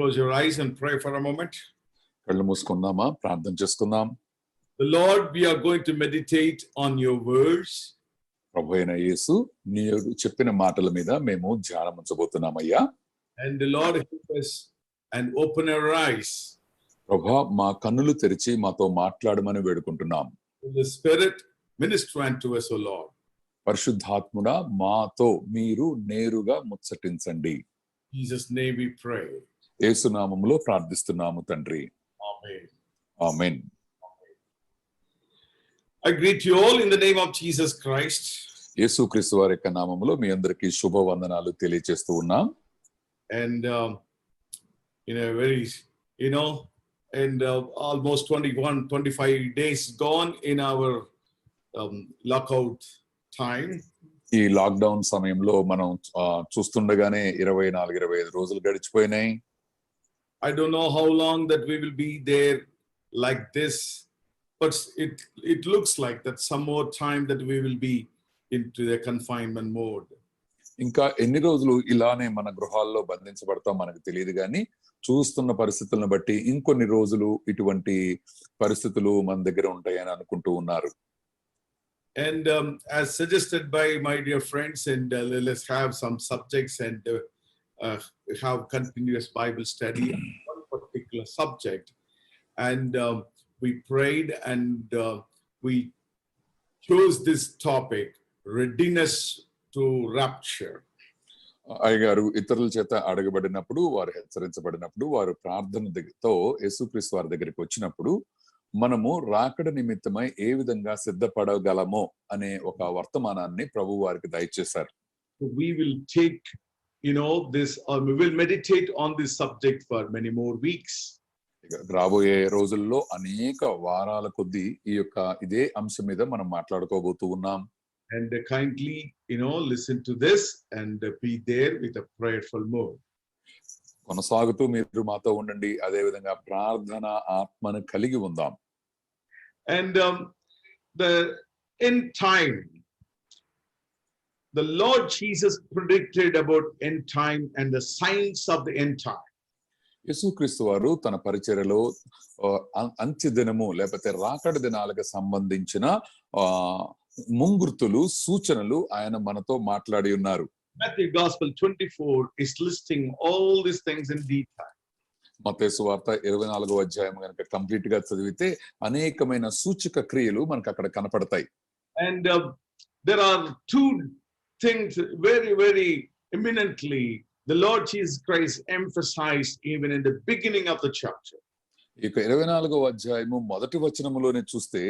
close your eyes and pray for a moment. కళ్ళు మూసుకుందామా, ప్రార్థన చేసుకుందాం. The Lord, we are going to meditate on your words. ప్రభువైన యేసు, నీవు చెప్పిన మాటల మీద మేము ధ్యానముంచబోతున్నామయ్యా. And the Lord help us and open our eyes. ప్రభువా, మా కన్నులు తెరిచి మాతో మాట్లాడమని వేడుకుంటున్నాం. The Spirit minister unto us, O Lord. పరిశుద్ధాత్ముడా, మాతో మీరు నేరుగా ముచ్చటించండి. In Jesus' name we pray. యేసు నామములో ప్రార్థిస్తున్నాము తండ్రి. Amen. Amen. I greet you all in the name of Jesus Christ. యేసుక్రీస్తు వారి యొక్క నామములో మీ అందరికీ శుభవందనాలు తెలియజేస్తూ ఉన్నాం. And in a very, and almost 25 days gone in our lockout time. ఈ లాక్డౌన్ సమయంలో మనం చూస్తుండగానే 24-25 రోజులు గడిచిపోయినాయి. I don't know how long that we will be there like this, but it looks like that some more time that we will be into the confinement mode. ఇంకా ఎన్ని రోజులు ఇలానే మన గృహాల్లో బంధించబడతాం మనకు తెలియదు, కానీ చూస్తున్న పరిస్థితులను బట్టి ఇంకొన్ని రోజులు ఇటువంటి పరిస్థితులు మన దగ్గర ఉంటాయని అనుకుంటూ ఉన్నారు. And as suggested by my dear friends, and let's have some subjects and have continuous Bible study on one particular subject. And we prayed and we chose this topic, readiness to rapture. అయ్యగారు ఇతరుల చేత అడగబడినప్పుడు, వారు హెచ్చరించబడినప్పుడు, వారు ప్రార్థనతో యేసుక్రీస్తు వారి దగ్గరికి వచ్చినప్పుడు మనము రాకడ నిమిత్తమై ఏ విధంగా సిద్ధపడగలమో అనే ఒక వర్తమానాన్ని ప్రభు వారికి దయచేశారు. We will take this, or we will meditate on this subject for many more weeks. రాబోయే రోజుల్లో అనేక వారాల కొద్దీ ఇదే అంశం మీద మనం మాట్లాడుకోబోతూ ఉన్నాం. And kindly listen to this and be there with a prayerful mood. కొనసాగుతూ మీరు మాతో ఉండండి, అదే విధంగా ప్రార్థన ఆత్మను కలిగి ఉందాం. And the end time, the Lord Jesus predicted about end time and the signs of the end time. యేసుక్రీస్తు వారు తన పరిచర్యలో అంత్య దినము లేకపోతే రాకడ దినాలకు సంబంధించిన ముంగుర్తులు, సూచనలు ఆయన మనతో మాట్లాడి ఉన్నారు. Matthew Gospel 24 is listing all these things in detail. మత్తయి సువార్త 24వ అధ్యాయం గనుక కంప్లీట్ గా చదివితే అనేకమైన సూచక క్రియలు మనకు అక్కడ కనపడతాయి. And there are two things very, very eminently the Lord Jesus Christ emphasized even in the beginning of the chapter. ఇక 24వ అధ్యాయము మొదటి వచనములోనే చూస్తే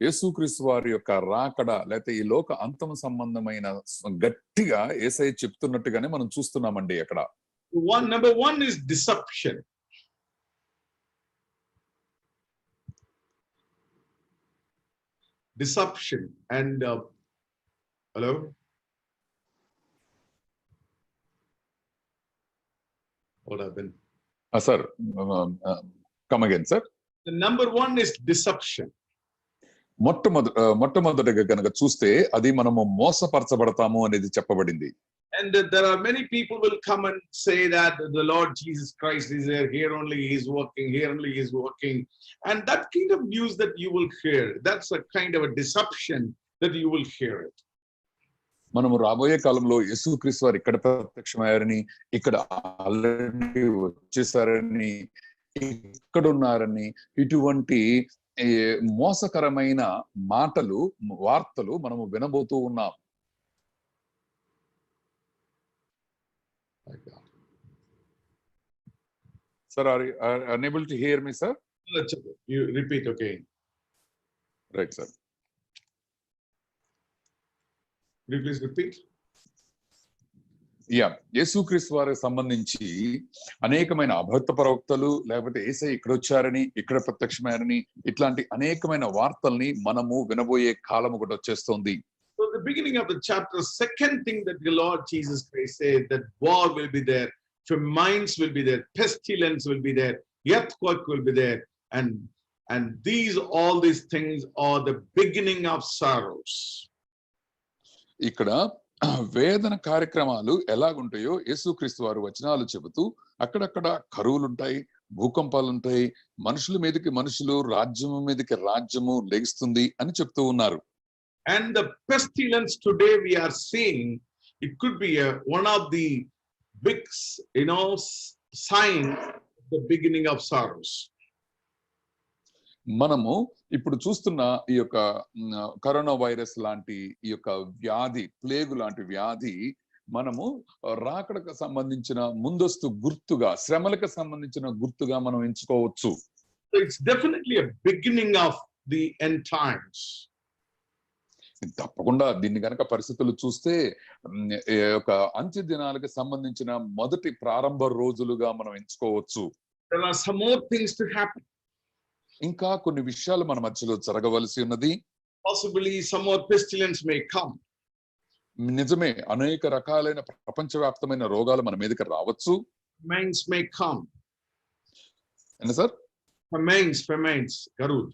యేసుక్రీస్తు వారి యొక్క రాకడ లేకపోతే ఈ లోక అంతం సంబంధమైన గట్టిగా యేసయ్య చెప్తున్నట్టుగానే మనం చూస్తున్నామండి. అక్కడ number one is deception. Deception. And hello, what happened? Sir, come again, sir. The number one is deception. మొట్టమొదటిగా కనుక చూస్తే అది మనము మోసపరచబడతాము అనేది చెప్పబడింది. And there are many people will come and say that the Lord Jesus Christ is there, here only he is working, here only he is working. And that kind of news that you will hear, that's a kind of a deception that you will hear it. మనము రాబోయే కాలంలో యేసుక్రీస్తు వారు ఇక్కడ ప్రత్యక్షమయ్యారని, ఇక్కడ already వచ్చేసారని, ఇక్కడ ఉన్నారని, ఇటువంటి మోసకరమైన మాటలు, వార్తలు మనము వినబోతూ ఉన్నాం. Sir, are you unable to hear me, sir? You repeat again. Right, sir. Will you please repeat? యేసుక్రీస్తు వారికి సంబంధించి అనేకమైన అబద్ధ ప్రవక్తలు లేకపోతే యేసయ్య ఇక్కడ వచ్చారని, ఇక్కడ ప్రత్యక్షమయ్యారని, ఇట్లాంటి అనేకమైన వార్తల్ని మనము వినబోయే కాలం ఒకటి వచ్చేస్తోంది. So the beginning of the chapter, second thing that the Lord Jesus Christ said, that war will be there, famines will be there, pestilence will be there, earthquake will be there, and all these things are the beginning of sorrows. ఇక్కడ వేదన కార్యక్రమాలు ఎలాగుంటాయో యేసుక్రీస్తు వారు వచనాలు చెబుతూ అక్కడక్కడ కరువులుంటాయి, భూకంపాలుంటాయి, మనుషుల మీదకి మనుషులు, రాజ్యము మీదకి రాజ్యము లెగుస్తుంది అని చెప్తూ ఉన్నారు. And the pestilence today we are seeing, it could be one of the big, signs of the beginning of sorrows. మనము ఇప్పుడు చూస్తున్న ఈ యొక్క కరోనా వైరస్ లాంటి ఈ యొక్క వ్యాధి, ప్లేగు లాంటి వ్యాధి మనము రాకడకు సంబంధించిన ముందస్తు గుర్తుగా, శ్రమలకు సంబంధించిన గుర్తుగా మనం ఎంచుకోవచ్చు. So it's definitely a beginning of the end times. తప్పకుండా దీన్ని గనక పరిస్థితులు చూస్తే ఒక అంత్య దినాలకు సంబంధించిన మొదటి ప్రారంభ రోజులుగా మనం ఎంచుకోవచ్చు. There are some more things to happen. ఇంకా కొన్ని విషయాలు మన మధ్యలో జరగవలసి ఉన్నది. Possibly some more pestilence may come. నిజమే, అనేక రకాలైన ప్రపంచవ్యాప్తమైన రోగాలు మన మీదకి రావచ్చు. Famines may come. என்ன సార్? Famines, కరువు.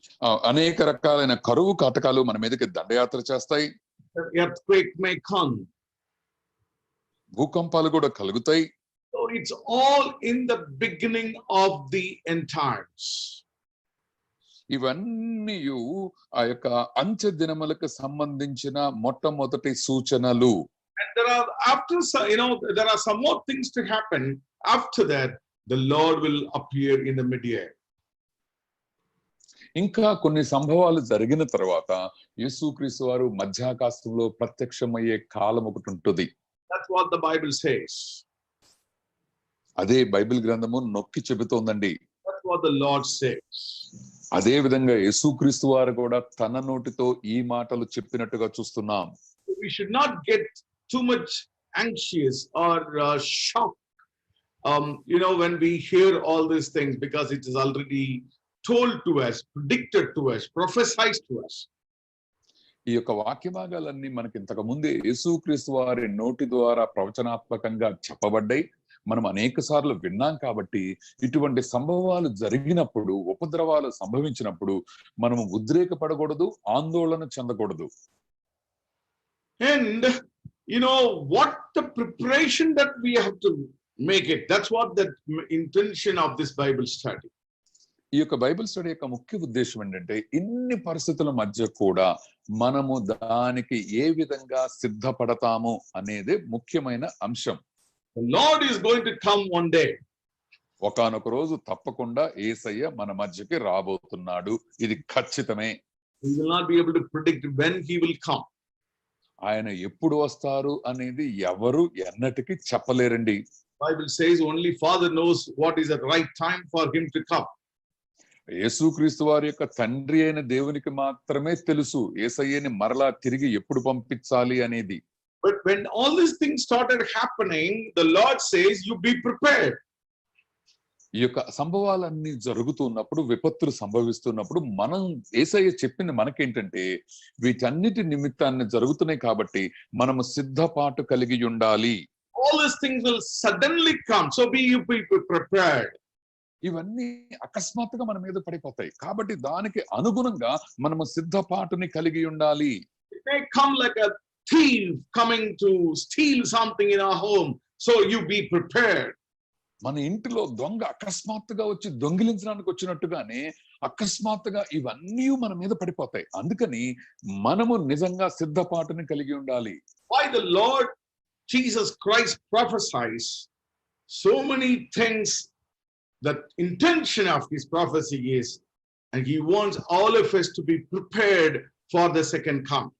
అనేక రకాలైన కరువు కాటకాలు మన మీదకి దండయాత్ర చేస్తాయి. Earthquake may come. భూకంపాలు కూడా కలుగుతాయి. So it's all in the beginning of the end times. ఇవన్నీ ఆ యొక్క అంత్య దినములకు సంబంధించిన మొట్టమొదటి సూచనలు. And there are some more things to happen. After that, the Lord will appear in the mid-year. ఇంకా కొన్ని సంభవాలు జరిగిన తర్వాత యేసుక్రీస్తు వారు మధ్యాకాశంలో ప్రత్యక్షమయ్యే కాలం ఒకటి ఉంటుంది. That's what the Bible says. అదే బైబిల్ గ్రంథము నొక్కి చెబుతోందండి. That's what the Lord says. అదే విధంగా యేసుక్రీస్తు వారు కూడా తన నోటితో ఈ మాటలు చెప్పినట్టుగా చూస్తున్నాం. We should not get too much anxious or shocked, when we hear all these things, because it is already told to us, predicted to us, prophesied to us. ఈ యొక్క వాక్య భాగాలన్నీ మనకి ఇంతకు ముందే యేసుక్రీస్తు వారి నోటి ద్వారా ప్రవచనాత్మకంగా చెప్పబడ్డాయి. మనం అనేక సార్లు విన్నాం కాబట్టి ఇటువంటి సంభవాలు జరిగినప్పుడు, ఉపద్రవాలు సంభవించినప్పుడు మనము ఉద్రేకపడకూడదు, ఆందోళన చెందకూడదు. And what the preparation that we have to make it, that's what the intention of this Bible study. ఈ యొక్క బైబిల్ స్టడీ యొక్క ముఖ్య ఉద్దేశం ఏంటంటే ఇన్ని పరిస్థితుల మధ్య కూడా మనము దానికి ఏ విధంగా సిద్ధపడతాము అనేది ముఖ్యమైన అంశం. The Lord is going to come one day. ఒకానొక రోజు తప్పకుండా యేసయ్య మన మధ్యకి రాబోతున్నాడు. ఇది ఖచ్చితమే. We will not be able to predict when he will come. ఆయన ఎప్పుడు వస్తారు అనేది ఎవరు ఎన్నటికీ చెప్పలేరండి. Bible says only Father knows what is the right time for him to come. యేసుక్రీస్తు వారి యొక్క తండ్రి అయిన దేవునికి మాత్రమే తెలుసు యేసయ్యని మరలా తిరిగి ఎప్పుడు పంపించాలి అనేది. But when all these things started happening, the Lord says, you be prepared. ఈ యొక్క సంభవాలన్నీ జరుగుతున్నప్పుడు, విపత్తులు సంభవిస్తున్నప్పుడు మనం యేసయ్య చెప్పింది మనకేంటంటే వీటన్నిటి నిమిత్తాన్ని జరుగుతున్నాయి కాబట్టి మనము సిద్ధపాటు కలిగి ఉండాలి. All these things will suddenly come, so you be prepared. ఇవన్నీ అకస్మాత్తుగా మన మీద పడిపోతాయి కాబట్టి దానికి అనుగుణంగా మనము సిద్ధపాటుని కలిగి ఉండాలి. It may come like a thief coming to steal something in our home, so you be prepared. మన ఇంటిలో దొంగ అకస్మాత్తుగా వచ్చి దొంగిలించడానికి వచ్చినట్టుగానే అకస్మాత్తుగా ఇవన్నీ మన మీద పడిపోతాయి. అందుకని మనము నిజంగా సిద్ధపాటుని కలిగి ఉండాలి. Why the Lord Jesus Christ prophesies so many things. The intention of his prophecy is, and he wants all of us to be prepared for the second coming.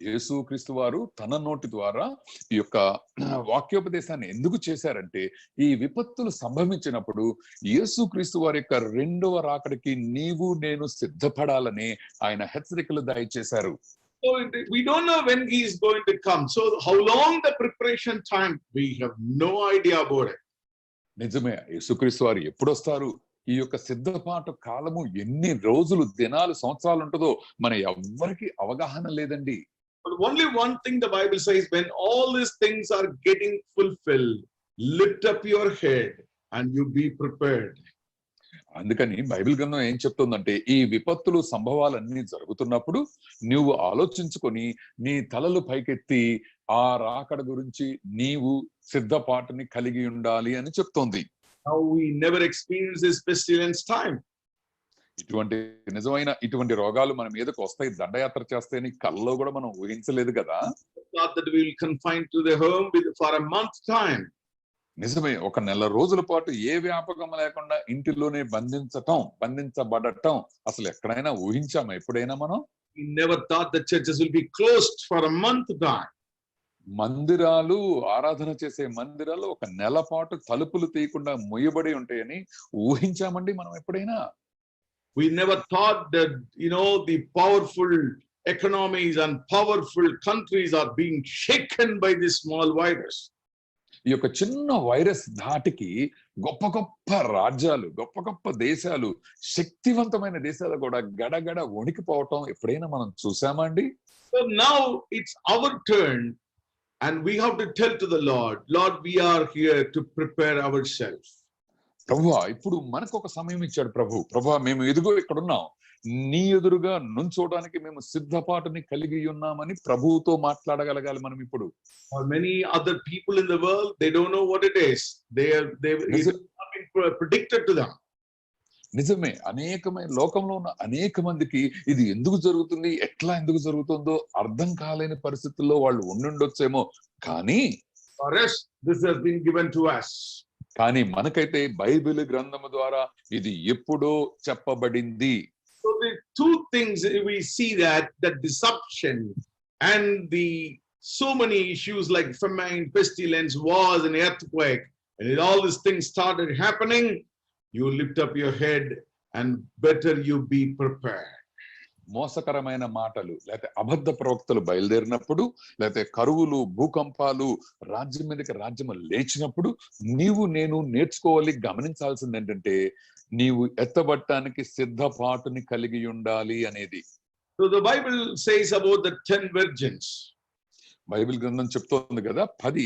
యేసుక్రీస్తు వారు తన నోటి ద్వారా ఈ యొక్క వాక్యోపదేశాన్ని ఎందుకు చేశారంటే ఈ విపత్తులు సంభవించినప్పుడు యేసుక్రీస్తు వారి యొక్క రెండవ రాకడికి నీవు నేను సిద్ధపడాలని ఆయన హెచ్చరికలు దయచేశారు. So we don't know when he is going to come. So how long the preparation time, we have no idea about it. నిజమే, యేసుక్రీస్తు వారు ఎప్పుడు వస్తారు, ఈ యొక్క సిద్ధపాటు కాలము ఎన్ని రోజులు, దినాలు, సంవత్సరాలు ఉంటుందో మన ఎవ్వరికి అవగాహన లేదండి. But only one thing the Bible says, when all these things are getting fulfilled, lift up your head and you be prepared. అందుకని బైబిల్ గ్రంథం ఏం చెప్తుందంటే ఈ విపత్తులు సంభవాలన్నీ జరుగుతున్నప్పుడు నువ్వు ఆలోచించుకొని నీ తలలు పైకెత్తి ఆ రాకడ గురించి నీవు సిద్ధపాటుని కలిగి ఉండాలి అని చెప్తోంది. Now we never experience this pestilence time. ఇటువంటి రోగాలు మన మీదకి వస్తాయి, దండయాత్ర చేస్తాయని కల్లో కూడా మనం ఊహించలేదు కదా. Not that we will confine to the home for a month time. నిజమే, ఒక నెల రోజుల పాటు ఏ వ్యాపకం లేకుండా ఇంటిలోనే బంధించబడటం అసలు ఎక్కడైనా ఊహించామా ఎప్పుడైనా మనం? We never thought the churches will be closed for a month time. మందిరాలు, ఆరాధన చేసే మందిరాలు ఒక నెల పాటు తలుపులు తీయకుండా మూయబడి ఉంటాయని ఊహించామండి మనం ఎప్పుడైనా? We never thought that, the powerful economies and powerful countries are being shaken by this small virus. ఈ యొక్క చిన్న వైరస్ ధాటికి గొప్ప గొప్ప రాజ్యాలు, గొప్ప గొప్ప దేశాలు, శక్తివంతమైన దేశాలు కూడా గడగడ వణికిపోవటం ఎప్పుడైనా మనం చూసామా అండి? So now it's our turn and we have to tell to the Lord, we are here to prepare ourselves. ప్రభువా, ఇప్పుడు మనకు ఒక సమయం ఇచ్చాడు ప్రభువా, మేము ఎదుగో ఇక్కడున్నాం, నీ ఎదురుగా నుంచోడానికి మేము సిద్ధపాటుని కలిగి ఉన్నామని ప్రభువుతో మాట్లాడగలగాలి మనం ఇప్పుడు. Or many other people in the world, they don't know what it is. It's not been predicted to them. నిజమే, లోకంలో ఉన్న అనేక మందికి ఇది ఎందుకు జరుగుతుంది, ఎట్లా ఎందుకు జరుగుతుందో అర్థం కాలేని పరిస్థితుల్లో వాళ్ళు ఉండుండొచ్చేమో, కానీ for us this has been given to us. కానీ మనకైతే బైబిల్ గ్రంథము ద్వారా ఇది ఎప్పుడో చెప్పబడింది. So the two things we see, that deception and the so many issues like famine, pestilence, wars and earthquake, and all these things started happening, you lift up your head and better you be prepared. మోసకరమైన మాటలు లేకపోతే అబద్ధ ప్రవక్తలు బయలుదేరినప్పుడు, లేకపోతే కరువులు, భూకంపాలు, రాజ్యం మీదకి రాజ్యము లేచినప్పుడు నేను నేర్చుకోవాలి, గమనించాల్సింది ఏంటంటే నీవు ఎత్తబడటానికి సిద్ధపాటుని కలిగి ఉండాలి అనేది. So the Bible says about the 10 virgins. Bible గ్రంథం చెప్తోంది కదా, 10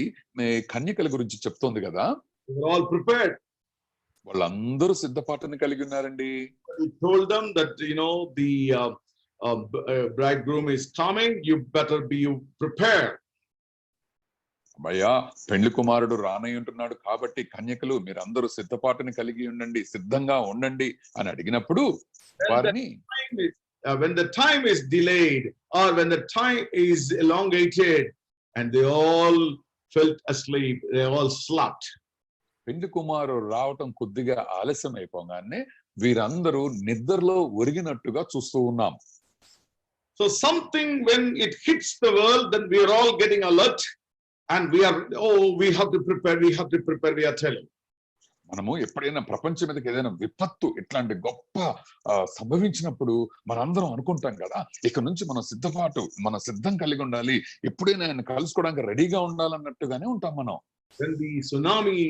కన్యకల గురించి చెప్తోంది కదా. They were all prepared. వాళ్ళందరూ సిద్ధపాటుని కలిగి ఉన్నారండి. He told them that the bridegroom is coming, you better be prepared. భయ్యా, పెళ్లి కుమారుడు రానై ఉంటున్నాడు కాబట్టి కన్యకలు మీరందరూ సిద్ధపాటుని కలిగి ఉండండి, సిద్ధంగా ఉండండి అని అడిగినప్పుడు వారిని when the time is delayed or when the time is elongated and they all felt asleep, they all slept. పెళ్లి కుమారుడు రావటం కొద్దిగా ఆలస్యం అయిపోగానే వీరందరూ నిద్రలో ఒరిగినట్టుగా చూస్తూ ఉన్నాం. So something, when it hits the world, then we are all getting alert and we have to prepare, we are telling. మనము ఎప్పుడైనా ప్రపంచం మీదకి ఏదైనా విపత్తు ఇట్లాంటి గొప్ప సంభవించినప్పుడు మనందరం అనుకుంటాం కదా, ఇక నుంచి మన సిద్ధం కలిగి ఉండాలి, ఎప్పుడైనా ఆయన కలుసుకోవడానికి రెడీగా ఉండాలన్నట్టుగానే ఉంటాం మనం. When the tsunami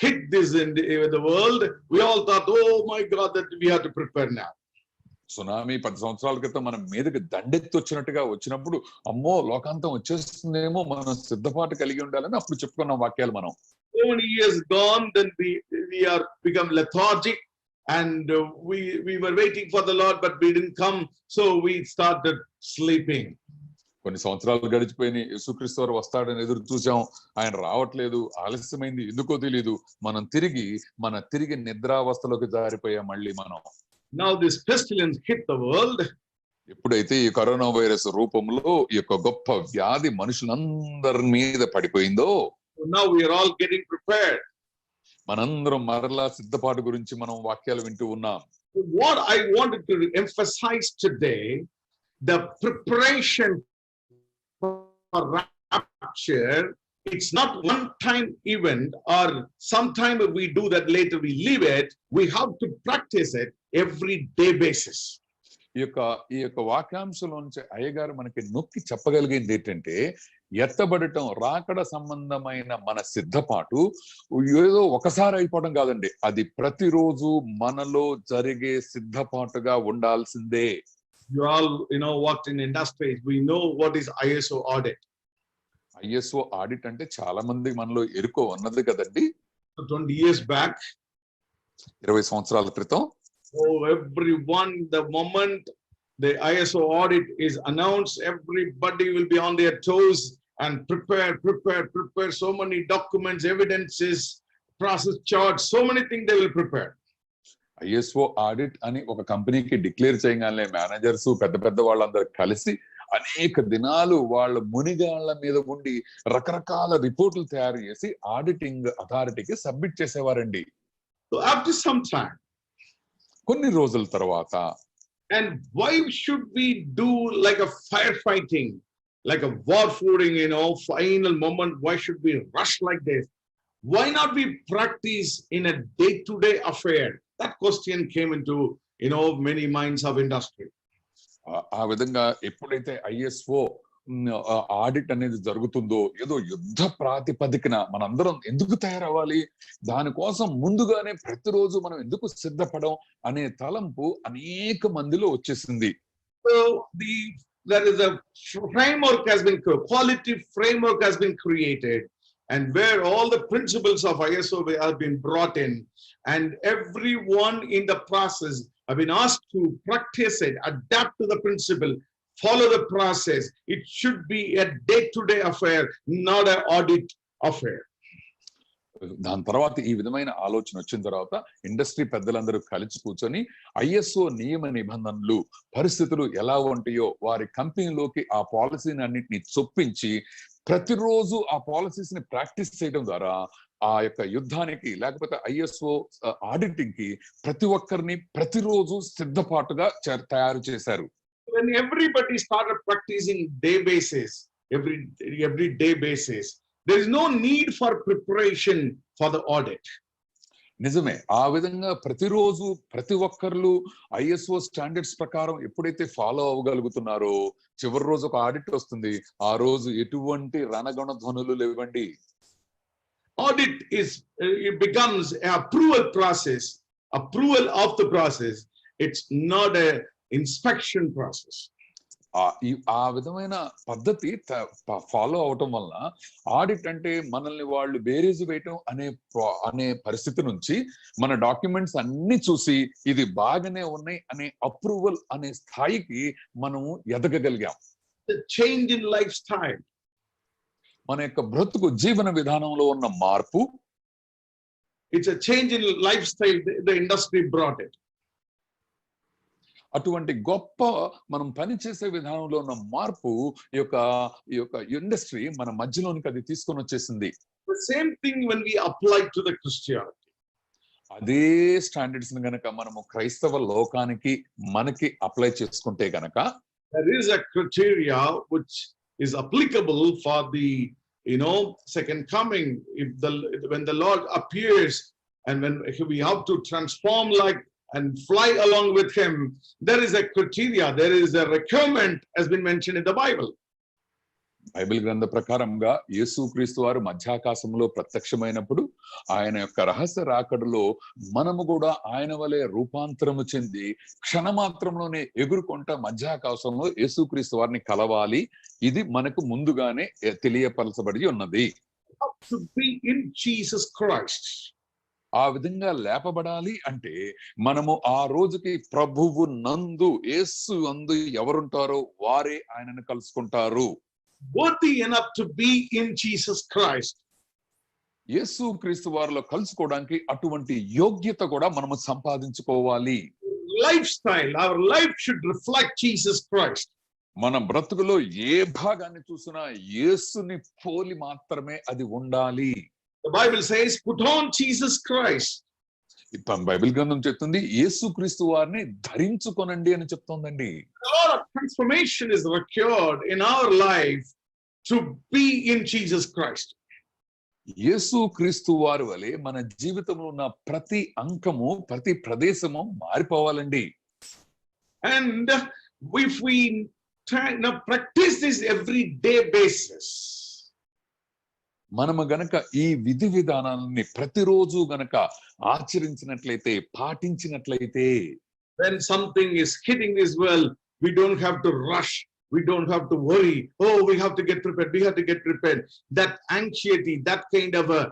hit this in the world, we all thought, oh my God, that we have to prepare now. Tsunami 10 సంవత్సరాల క్రితం మన మీదకి దండెత్తి వచ్చినప్పుడు అమ్మో లోకాంతం వచ్చేస్తుందేమో, మనం సిద్ధపాటు కలిగి ఉండాలని అప్పుడు చెప్పుకున్న వాక్యాలు మనం. So many years gone, then we are become lethargic and we were waiting for the Lord but we didn't come, so we started sleeping. కొన్ని సంవత్సరాలు గడిచిపోయి యేసుక్రీస్తు వారు వస్తాడని ఎదురు చూసాం, ఆయన రావట్లేదు, ఆలస్యమైంది, ఎందుకో తెలియదు, మనం తిరిగి నిద్రావస్థలోకి జారిపోయాం మళ్ళీ మనం. Now this pestilence hit the world. ఎప్పుడైతే ఈ కరోనా వైరస్ రూపంలో ఈ యొక్క గొప్ప వ్యాధి మనుషులందరి మీద పడిపోయిందో, now we are all getting prepared. మనందరం మరలా సిద్ధపాటు గురించి మనం వాక్యాలు వింటూ ఉన్నాం. What I wanted to emphasize today, the preparation for rapture, it's not one time event or sometime we do that, later we leave it. We have to practice it every day basis. ఈ యొక్క వాక్యాంశంలోంచి అయ్యగారు మనకి నొక్కి చెప్పగలిగింది ఏంటంటే, ఎత్తబడటం రాకడ సంబంధమైన మన సిద్ధపాటు ఏదో ఒకసారి అయిపోవడం కాదండి, అది ప్రతిరోజు మనలో జరిగే సిద్ధపాటుగా ఉండాల్సిందే. You all worked in industries, we know what is ISO audit. ISO audit అంటే చాలా మంది మనలో ఎరుకో ఉన్నది కదండి. 20 years back, 20 సంవత్సరాల క్రితం Oh, everyone, the moment the ISO audit is announced, everybody will be on their toes and prepare so many documents, evidences, process charts, so many things they will prepare. ISO audit అని ఒక కంపెనీకి declare చేయగానే managers పెద్ద పెద్ద వాళ్ళందరూ కలిసి అనేక దినాలు వాళ్ళ మునిగాళ్ల మీద ఉండి రకరకాల రిపోర్టులు తయారు చేసి ఆడిటింగ్ అథారిటీకి సబ్మిట్ చేసేవారండి. So after some time, కొన్ని రోజుల తర్వాత, and why should we do like a firefighting, like a war footing, final moment? Why should we rush like this? Why not we practice in a day-to-day affair? That question came into many minds of industry. ఆ విధంగా ఎప్పుడైతే ISO audit అనేది జరుగుతుందో ఏదో యుద్ధ ప్రాతిపదికన మనందరం ఎందుకు తయారవ్వాలి, దానికోసం ముందుగానే ప్రతిరోజు మనం ఎందుకు సిద్ధపడం అనే తలంపు అనేక మందిలో వచ్చేసింది. So there is a framework has been created, quality framework has been created, and where all the principles of ISO have been brought in, and everyone in the process have been asked to practice it, adapt to the principle, follow the process. It should be a day-to-day affair, not an audit affair. దాని తర్వాత ఈ విధమైన ఆలోచన వచ్చిన తర్వాత industry పెద్దలందరూ కలిసి కూర్చొని ఐఎస్ఓ నియమ నిబంధనలు పరిస్థితులు ఎలా ఉంటాయో వారి కంపెనీలోకి ఆ పాలసీని అన్నింటినీ చొప్పించి ప్రతిరోజు ఆ పాలసీస్ ని ప్రాక్టీస్ చేయడం ద్వారా ఆ యొక్క యుద్ధానికి లేకపోతే ఐఎస్ఓ ఆడిటింగ్ కి ప్రతి ఒక్కరిని ప్రతిరోజు సిద్ధపాటుగా తయారు చేశారు. When everybody started practicing day basis, every day basis, there is no need for preparation for the audit. నిజమే, ఆ విధంగా ప్రతిరోజు ప్రతి ఒక్కరు ఐఎస్ఓ స్టాండర్డ్స్ ప్రకారం ఎప్పుడైతే ఫాలో అవ్వగలుగుతున్నారో చివరి రోజు ఒక ఆడిట్ వస్తుంది, ఆ రోజు ఎటువంటి రణగణ ధ్వనులు లేవండి. Audit it becomes an approval process, approval of the process. It's not a inspection process. ఆ విధమైన పద్ధతి ఫాలో అవటం వల్ల ఆడిట్ అంటే మనల్ని వాళ్ళు బేరీజు వేయటం అనే పరిస్థితి నుంచి మన డాక్యుమెంట్స్ అన్ని చూసి ఇది బాగానే ఉన్నాయి అనే అప్రూవల్ అనే స్థాయికి మనము ఎదగగలిగాం. The change in lifestyle. మన యొక్క బ్రతుకు జీవన విధానంలో ఉన్న మార్పు. It's a change in lifestyle. The industry brought it. అటువంటి గొప్ప మనం పనిచేసే విధానంలో ఉన్న మార్పు ఈ యొక్క ఇండస్ట్రీ మన మధ్యలోనికి అది తీసుకొని వచ్చేసింది. The same thing when we apply to the Christianity. అదే స్టాండర్డ్స్ ని గనక మనము క్రైస్తవ లోకానికి మనకి అప్లై చేసుకుంటే గనక there is a criteria which is applicable for the second coming. When the Lord appears and when we have to transform like and fly along with him, there is a criteria, there is a requirement has been mentioned in the Bible. Bible గ్రంథ ప్రకారంగా యేసుక్రీస్తు వారు మధ్యాకాశంలో ప్రత్యక్షమైనప్పుడు ఆయన యొక్క రహస్య రాకడలో మనము కూడా ఆయన వలె రూపాంతరము చెంది క్షణమాత్రంలోనే ఎగురుకుంటా మధ్యాకాశంలో యేసుక్రీస్తు వారిని కలవాలి. ఇది మనకు ముందుగానే తెలియపరచబడి ఉన్నది. To be in Jesus Christ. ఆ విధంగా లేపబడాలి అంటే మనము ఆ రోజుకి ప్రభువు నందు యేసు అందు ఎవరుంటారో వారే ఆయనను కలుసుకుంటారు. Worthy enough to be in Jesus Christ. యేసు క్రీస్తు వారిలో కలుసుకోవడానికి అటువంటి యోగ్యత కూడా మనము సంపాదించుకోవాలి. Lifestyle, our life should reflect Jesus Christ. మన బ్రతుకులో ఏ భాగాన్ని చూసినా యేసుని పోలి మాత్రమే అది ఉండాలి. The Bible says, put on Jesus Christ. Bible గ్రంథం చెప్తుంది యేసుక్రీస్తు వారిని ధరించుకొనండి అని చెప్తోందండి. A lot of transformation is required in our life to be in Jesus Christ. యేసుక్రీస్తు వారి వలె మన జీవితంలో ఉన్న ప్రతి అంకము ప్రతి ప్రదేశము మారిపోవాలండి. And if we practice this every day basis, మనము గనక ఈ విధి విధానాన్ని ప్రతిరోజు గనక ఆచరించినట్లయితే పాటించినట్లయితే when something is hitting this well, we don't have to rush, we don't have to worry, oh we have to get prepared, we have to get prepared. That anxiety, that kind of a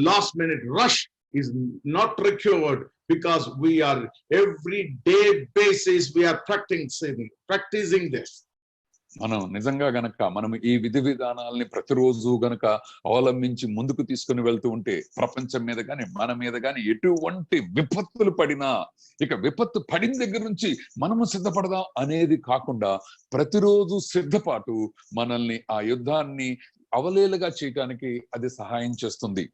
last minute rush is not required because we are every day basis we are practicing this. మనం నిజంగా గనక మనం ఈ విధి విధానాలని ప్రతిరోజు గనక అవలంబించి ముందుకు తీసుకుని వెళ్తూ ఉంటే ప్రపంచం మీద గాని మన మీద గాని ఎటువంటి విపత్తులు పడినా ఇక విపత్తు పడిన దగ్గర నుంచి మనము సిద్ధపడదాం అనేది కాకుండా ప్రతిరోజు సిద్ధపాటు మనల్ని ఆ యుద్ధాన్ని అవలేలుగా చేయడానికి అది సహాయం చేస్తుంది.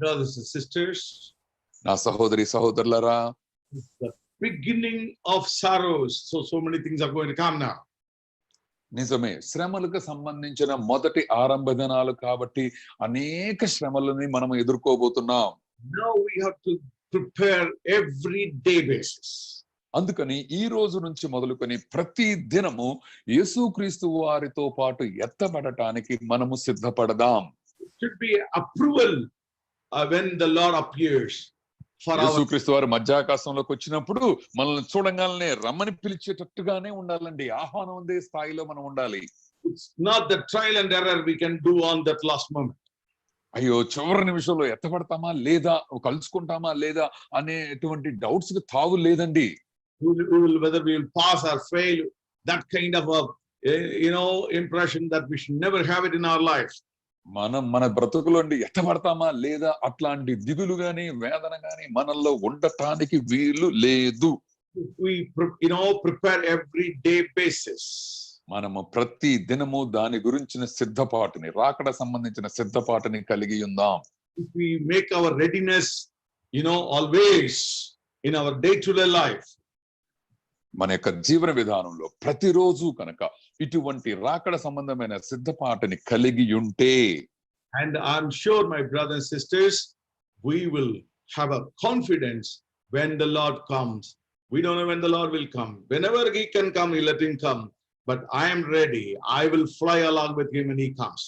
Brothers and sisters, నా సహోదరి సహోదరులారా, the beginning of sorrows. So many things are going to come now. నిజమే, శ్రమలకు సంబంధించిన మొదటి ఆరంభ దినాలు కాబట్టి అనేక శ్రమలని మనం ఎదుర్కోబోతున్నాం. Now we have to prepare every day basis. అందుకని ఈ రోజు నుంచి మొదలుకొని ప్రతి దినము యేసుక్రీస్తు వారితో పాటు ఎత్తబడటానికి మనము సిద్ధపడదాం. It should be approval when the Lord appears for our. యేసుక్రీస్తు వారు మధ్యాకాశంలోకి వచ్చినప్పుడు మనల్ని చూడగానే రమ్మని పిలిచేటట్టుగానే ఉండాలండి. ఆహ్వానం ఉండే స్థాయిలో మనం ఉండాలి. It's not the trial and error we can do on that last moment. అయ్యో చివరి నిమిషంలో ఎత్తపడతామా లేదా కలుసుకుంటామా లేదా అనేటువంటి డౌట్స్ కి తావు లేదండి. Whether we will pass or fail, that kind of a impression that we should never have it in our life. మన బ్రతుకులో ఎత్తపడతామా లేదా అట్లాంటి దిగులు గాని వేదన గాని మనల్లో ఉండటానికి వీలు లేదు. We prepare every day basis. మనము ప్రతి దినము దాని గురించిన సిద్ధపాటుని రాకడ సంబంధించిన సిద్ధపాటుని కలిగి ఉందాం. If we make our readiness always in our day-to-day life, మన యొక్క జీవన విధానంలో ప్రతిరోజు కనుక ఇటువంటి రాకడ సంబంధమైన సిద్ధపాటుని కలిగి ఉంటే, and I'm sure my brothers and sisters, we will have a confidence when the Lord comes. We don't know when the Lord will come. Whenever he can come, let him come. But I am ready. I will fly along with him when he comes.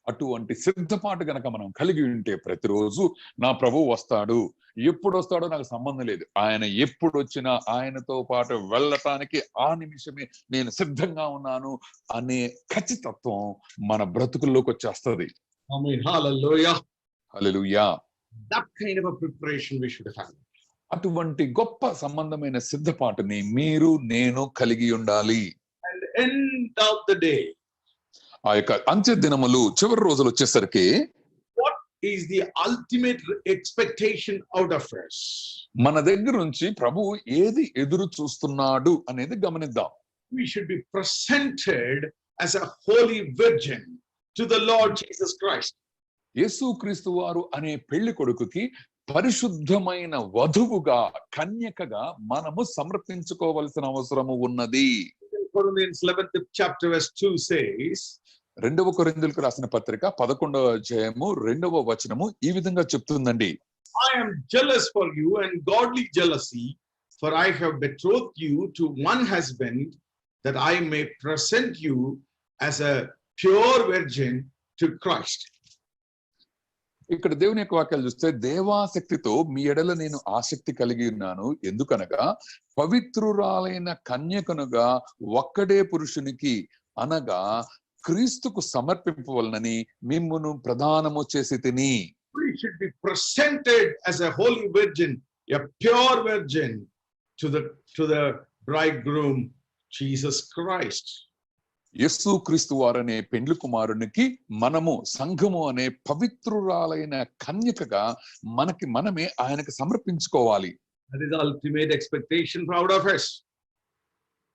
అటువంటి సిద్ధపాటు గనక మనం కలిగి ఉంటే ప్రతిరోజు నా ప్రభువు వస్తాడు, ఎప్పుడు వస్తాడో నాకు సంబంధం లేదు, ఆయన ఎప్పుడు వచ్చినా ఆయనతో పాటు వెళ్ళటానికి ఆ నిమిషమే నేను సిద్ధంగా ఉన్నాను అనే ఖచ్చితత్వం మన బ్రతుకుల్లోకి వచ్చేస్తుంది. Amen. Hallelujah. Hallelujah. That kind of a preparation we should have. అటువంటి గొప్ప సంబంధమైన సిద్ధపాటుని మీరు నేను కలిగి ఉండాలి. And end of the day, ఆ యొక్క అంత్య దినములు చివరి రోజులు వచ్చేసరికి what is the ultimate expectation out of us? మన దగ్గర నుంచి ప్రభువు ఏది ఎదురు చూస్తున్నాడు అనేది గమనిద్దాం. We should be presented as a holy virgin to the Lord Jesus Christ. యేసుక్రీస్తు వారు అనే పెళ్లి కొడుకుకి పరిశుద్ధమైన వధువుగా కన్యకగా మనము సమర్పించుకోవలసిన అవసరము ఉన్నది. Corinthians 11th chapter verse 2 says, 2వ కొరింథీయులకు రాసిన పత్రిక 11వ అధ్యాయము 2వ వచనము ఈ విధంగా చెప్తుందండి. I am jealous for you and godly jealousy, for I have betrothed you to one husband, that I may present you as a pure virgin to Christ. ఇక్కడ దేవుని యొక్క వాక్యాలు చూస్తే, దేవాసక్తితో మీ ఎడల నేను ఆసక్తి కలిగి ఉన్నాను, ఎందుకనగా పవిత్రురాలైన కన్యకనుగా ఒక్కడే పురుషునికి అనగా క్రీస్తుకు సమర్పింపవలనని మిమ్మును ప్రదానము చేసి తిని. We should be presented as a holy virgin, a pure virgin to the bridegroom Jesus Christ. యేసుక్రీస్తు వారనే పెండ్లి కుమారునికి మనము సంఘము అనే పవిత్రురాలైన కన్యకగా మనమే ఆయనకు సమర్పించుకోవాలి. That is the ultimate expectation out of us.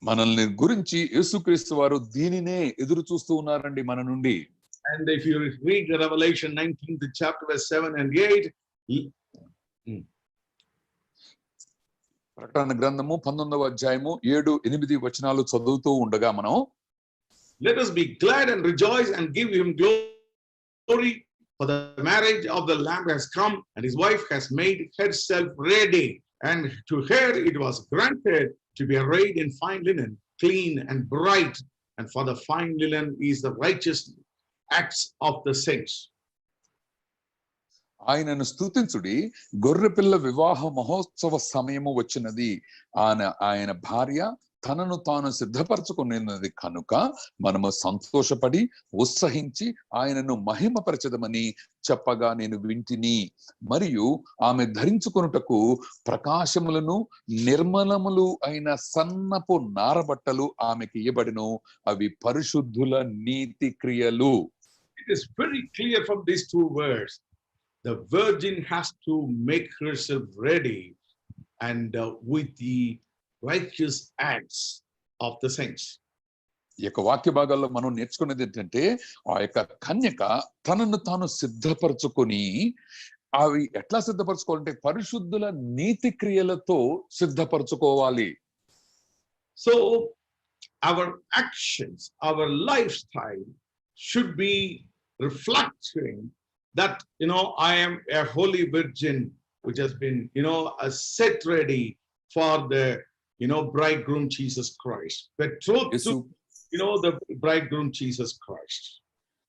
మనల్ని గురించి యేసుక్రీస్తు వారు దీనినే ఎదురు చూస్తూ ఉన్నారండి మన నుండి. And if you read Revelation 19th chapter verse 7 and 8, ప్రకటన గ్రంథము 19వ అధ్యాయము 7-8 వచనాలు చదువుతూ ఉండగా మనం, let us be glad and rejoice and give him glory, for the marriage of the Lamb has come, and his wife has made herself ready. And to her it was granted to be arrayed in fine linen, clean and bright. And for the fine linen is the righteous acts of the saints. ఆయనను స్తుతించుడి, గొర్రెపిల్ల వివాహ మహోత్సవ సమయము వచ్చినది, ఆయన భార్య తనను తాను సిద్ధపరచుకున్నది కనుక మనము సంతోషపడి ఉత్సహించి ఆయనను మహిమపరచదమని చెప్పగా నేను వింటిని. మరియు ఆమె ధరించుకొనుటకు ప్రకాశములను నిర్మలములు అయిన సన్నపు నారబట్టలు ఆమెకి ఇయ్యబడిను. అవి పరిశుద్ధుల నీతి క్రియలు. It is very clear from these two words. The virgin has to make herself ready and with the righteous acts of the saints. ఈ యొక్క వాక్య భాగాల్లో మనం నేర్చుకునేది ఏంటంటే ఆ యొక్క కన్యక తనను తాను సిద్ధపరచుకొని, అవి ఎట్లా సిద్ధపరచుకోవాలంటే పరిశుద్ధుల నీతి క్రియలతో సిద్ధపరచుకోవాలి. So our actions, our lifestyle should be reflecting that, I am a holy virgin which has been, set ready for the, bridegroom Jesus Christ. Betrothed to, the bridegroom Jesus Christ.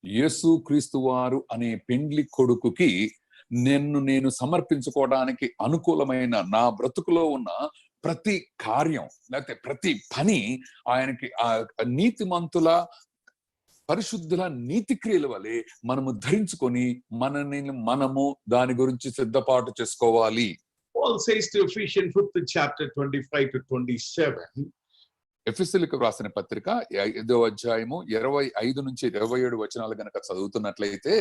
యేసు క్రీస్తు వారు అనే పెండ్లి కొడుకుకి నేను సమర్పించుకోవడానికి అనుకూలమైన నా బ్రతుకులో ఉన్న ప్రతి కార్యం లేకపోతే ప్రతి పని ఆయనకి ఆ నీతిమంతుల పరిశుద్ధుల నీతి క్రియల వలె మనము ధరించుకొని మనము దాని గురించి సిద్ధపాటు చేసుకోవాలి. Paul says to Ephesians 5th chapter 25 to 27. ఎఫెసీయులకు రాసిన పత్రిక 5వ అధ్యాయము 25 నుంచి 27 వచనాలు గనక చదువుతున్నట్లయితే,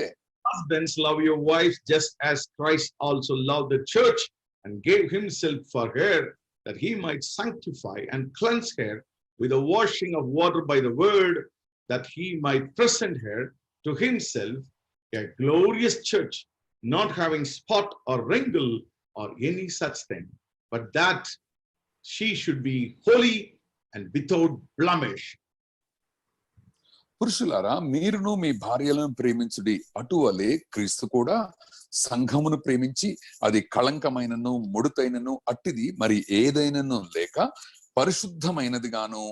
Husbands, love your wives just as Christ also loved the church and gave himself for her, that he might sanctify and cleanse her with the washing of water by the word, that he might present her to himself a glorious church, not having spot or wrinkle or any such thing, but that she should be holy and without blemish. పురుషులారా, మీరును మీ భార్యలను ప్రేమించుడి, అటువలే క్రీస్తు కూడా సంఘమును ప్రేమించి అది కళంకమైనను ముడుతైనను అట్టిది మరి ఏదైనను లేక పరిశుద్ధమైనది గాను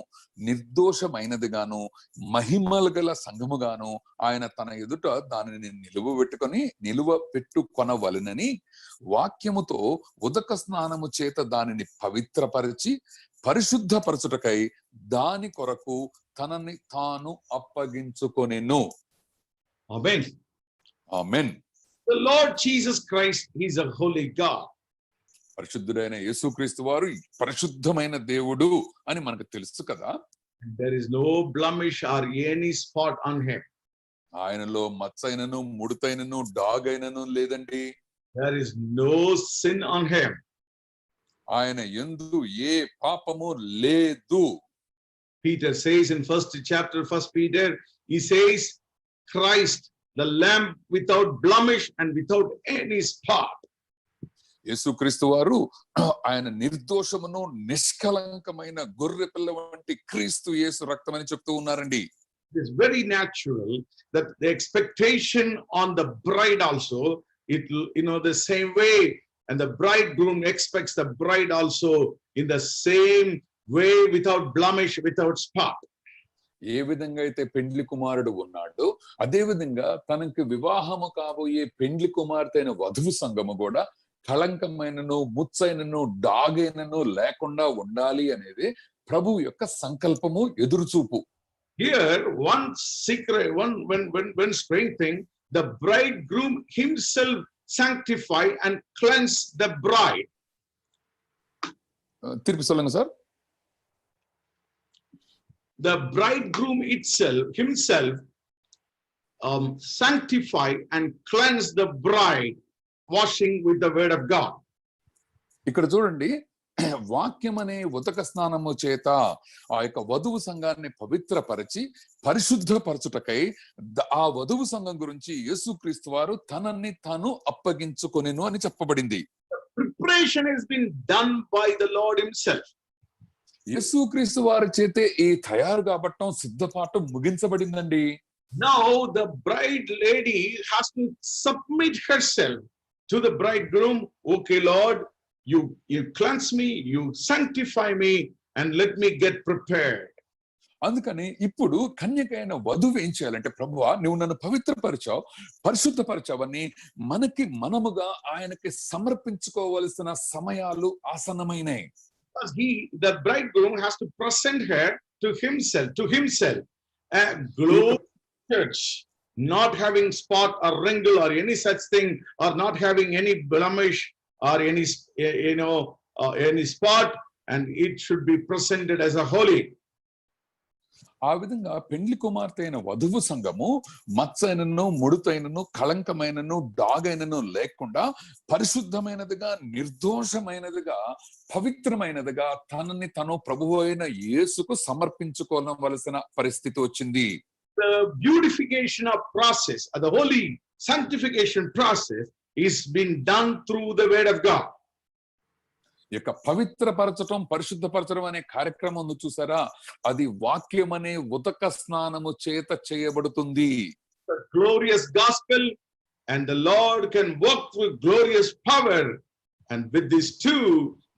నిర్దోషమైనది గాను మహిమలు గల సంఘముగాను ఆయన తన ఎదుట దానిని నిలువ పెట్టుకొనవలెనని వాక్యముతో ఉదక స్నానము చేత దానిని పవిత్రపరిచి పరిశుద్ధపరచుటకై దాని కొరకు తనని తాను అప్పగించుకొనెను. Amen. Amen. The Lord Jesus Christ, he's a holy God. పరిశుద్ధుడైన యేసుక్రీస్తు వారు పరిశుద్ధమైన దేవుడు అని మనకు తెలుసు కదా. There is no blemish or any spot on him. ఆయనలో మచ్చైనను ముడతైనను డాగైనను లేదండి. There is no sin on him. ఆయన యందు ఏ పాపము లేదు. Peter says in first chapter, 1 Peter, he says, Christ, the lamb without blemish and without any spot. యేసుక్రీస్తు వారు ఆయన నిర్దోషమును నిష్కలంకమైన గొర్రె పిల్ల వంటి క్రీస్తు యేసు రక్తం అని చెప్తూ ఉన్నారండి. It is very natural that the expectation on the bride also, it the same way, and the bridegroom expects the bride also in the same way, without blemish, without spot. ఏ విధంగా అయితే పెండ్లి కుమారుడు ఉన్నాడో అదే విధంగా తనకు వివాహము కాబోయే పెండ్లి కుమార్తె అయిన వధువు సంఘము కూడా కళంకమైనను ముచ్చైనను డాగైనను లేకుండా ఉండాలి అనేది ప్రభు యొక్క సంకల్పము, ఎదురుచూపు. Here one secret, one strange thing, the bridegroom himself sanctify and cleanse the bride. తిరిగి சொல்லுங்க sir. The bridegroom himself sanctify and cleanse the bride, washing with the word of God. ఇక్కడ చూడండి, వాక్యం అనే ఉదక స్నానము చేత ఆ యొక్క వధువు సంఘాన్ని పవిత్రపరిచి పరిశుద్ధపరచుటకై ఆ వధువు సంఘం గురించి యేసుక్రీస్తు వారు తనని తాను అప్పగించుకొనెను అని చెప్పబడింది. Preparation has been done by the Lord himself. యేసుక్రీస్తు వారి చేతే ఈ తయారు కాబట్టం సిద్ధపాటు ముగించబడిందండి. Now the bride lady has to submit herself to the bridegroom. Okay, Lord, you cleanse me, you sanctify me, and let me get prepared. అందుకని ఇప్పుడు కన్యకైన వధువు ఏం చేయాలంటే, ప్రభువా నువ్వు నన్ను పవిత్రపరిచావు, పరిశుద్ధపరిచావని మనముగా ఆయనకి సమర్పించుకోవలసిన సమయాలు ఆసన్నమైనాయి. Because the bridegroom has to present her to himself, a glorious church, not having spot or wrinkle or any such thing, or not having any blemish or any any spot, and it should be presented as a holy. ఆ విధంగా పెండ్లి కుమార్తె అయిన వధువు సంఘము మచ్చైనను ముడుతైనను కళంకమైనను డాగైనను లేకుండా పరిశుద్ధమైనదిగా నిర్దోషమైనదిగా పవిత్రమైనదిగా తనని తను ప్రభువు అయిన యేసుకు సమర్పించుకోవలసిన పరిస్థితి వచ్చింది. The beautification of process, the holy sanctification process is being done through the word of God. ఇక పవిత్రపరచటం పరిశుద్ధపరచడం అనే కార్యక్రమం ఉంది చూసారా, అది వాక్యం అనే ఉదక స్నానము చేత చేయబడుతుంది. The glorious gospel, and the Lord can work with glorious power, and with these two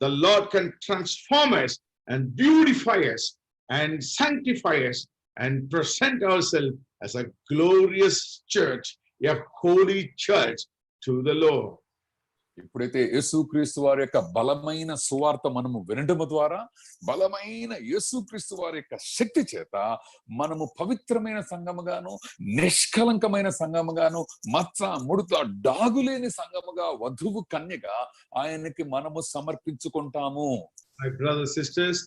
the Lord can transform us and beautify us and sanctify us and present ourselves as a glorious church, a holy church to the Lord. ఎప్పుడైతే యేసుక్రీస్తు వారి యొక్క బలమైన సువార్త మనము వినడం ద్వారా, బలమైన యేసుక్రీస్తు వారి యొక్క శక్తి చేత మనము పవిత్రమైన సంఘముగాను నిష్కలంకమైన సంఘముగాను మచ్చ ముడత డాగులేని సంఘముగా వధువు కన్యగా ఆయనకి మనము సమర్పించుకుంటాము. My brothers, sisters,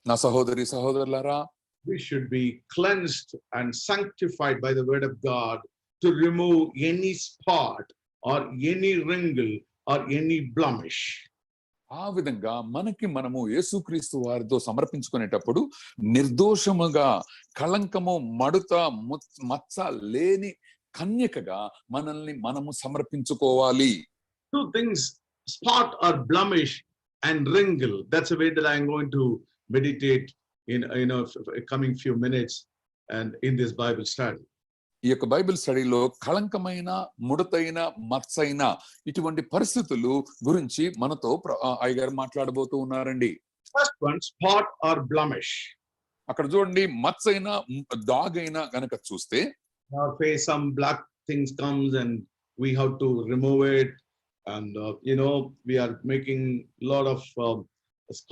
నా సహోదరి సహోదరులారా, we should be cleansed and sanctified by the word of God to remove any spot or any wrinkle or any blemish. ఆ విధంగా మనకి మనము యేసుక్రీస్తు వారితో సమర్పించుకునేటప్పుడు నిర్దోషముగా కళంకము మడుత మచ్చ లేని కన్యకగా మనల్ని మనము సమర్పించుకోవాలి. Two things, spot or blemish and wrinkle. That's a way that I'm going to meditate in coming few minutes and in this Bible study. ఈ యొక్క బైబిల్ స్టడీలో కళంకమైన ముడతైన మచ్చైన ఇటువంటి పరిస్థితులు గురించి మనతో అయ్యగారు మాట్లాడబోతూ ఉన్నారండి. First one, spot or blemish. అక్కడ చూడండి, మచ్చైన డాగైన గనక చూస్తే Our face, some black things comes and we have to remove it, and we are making a lot of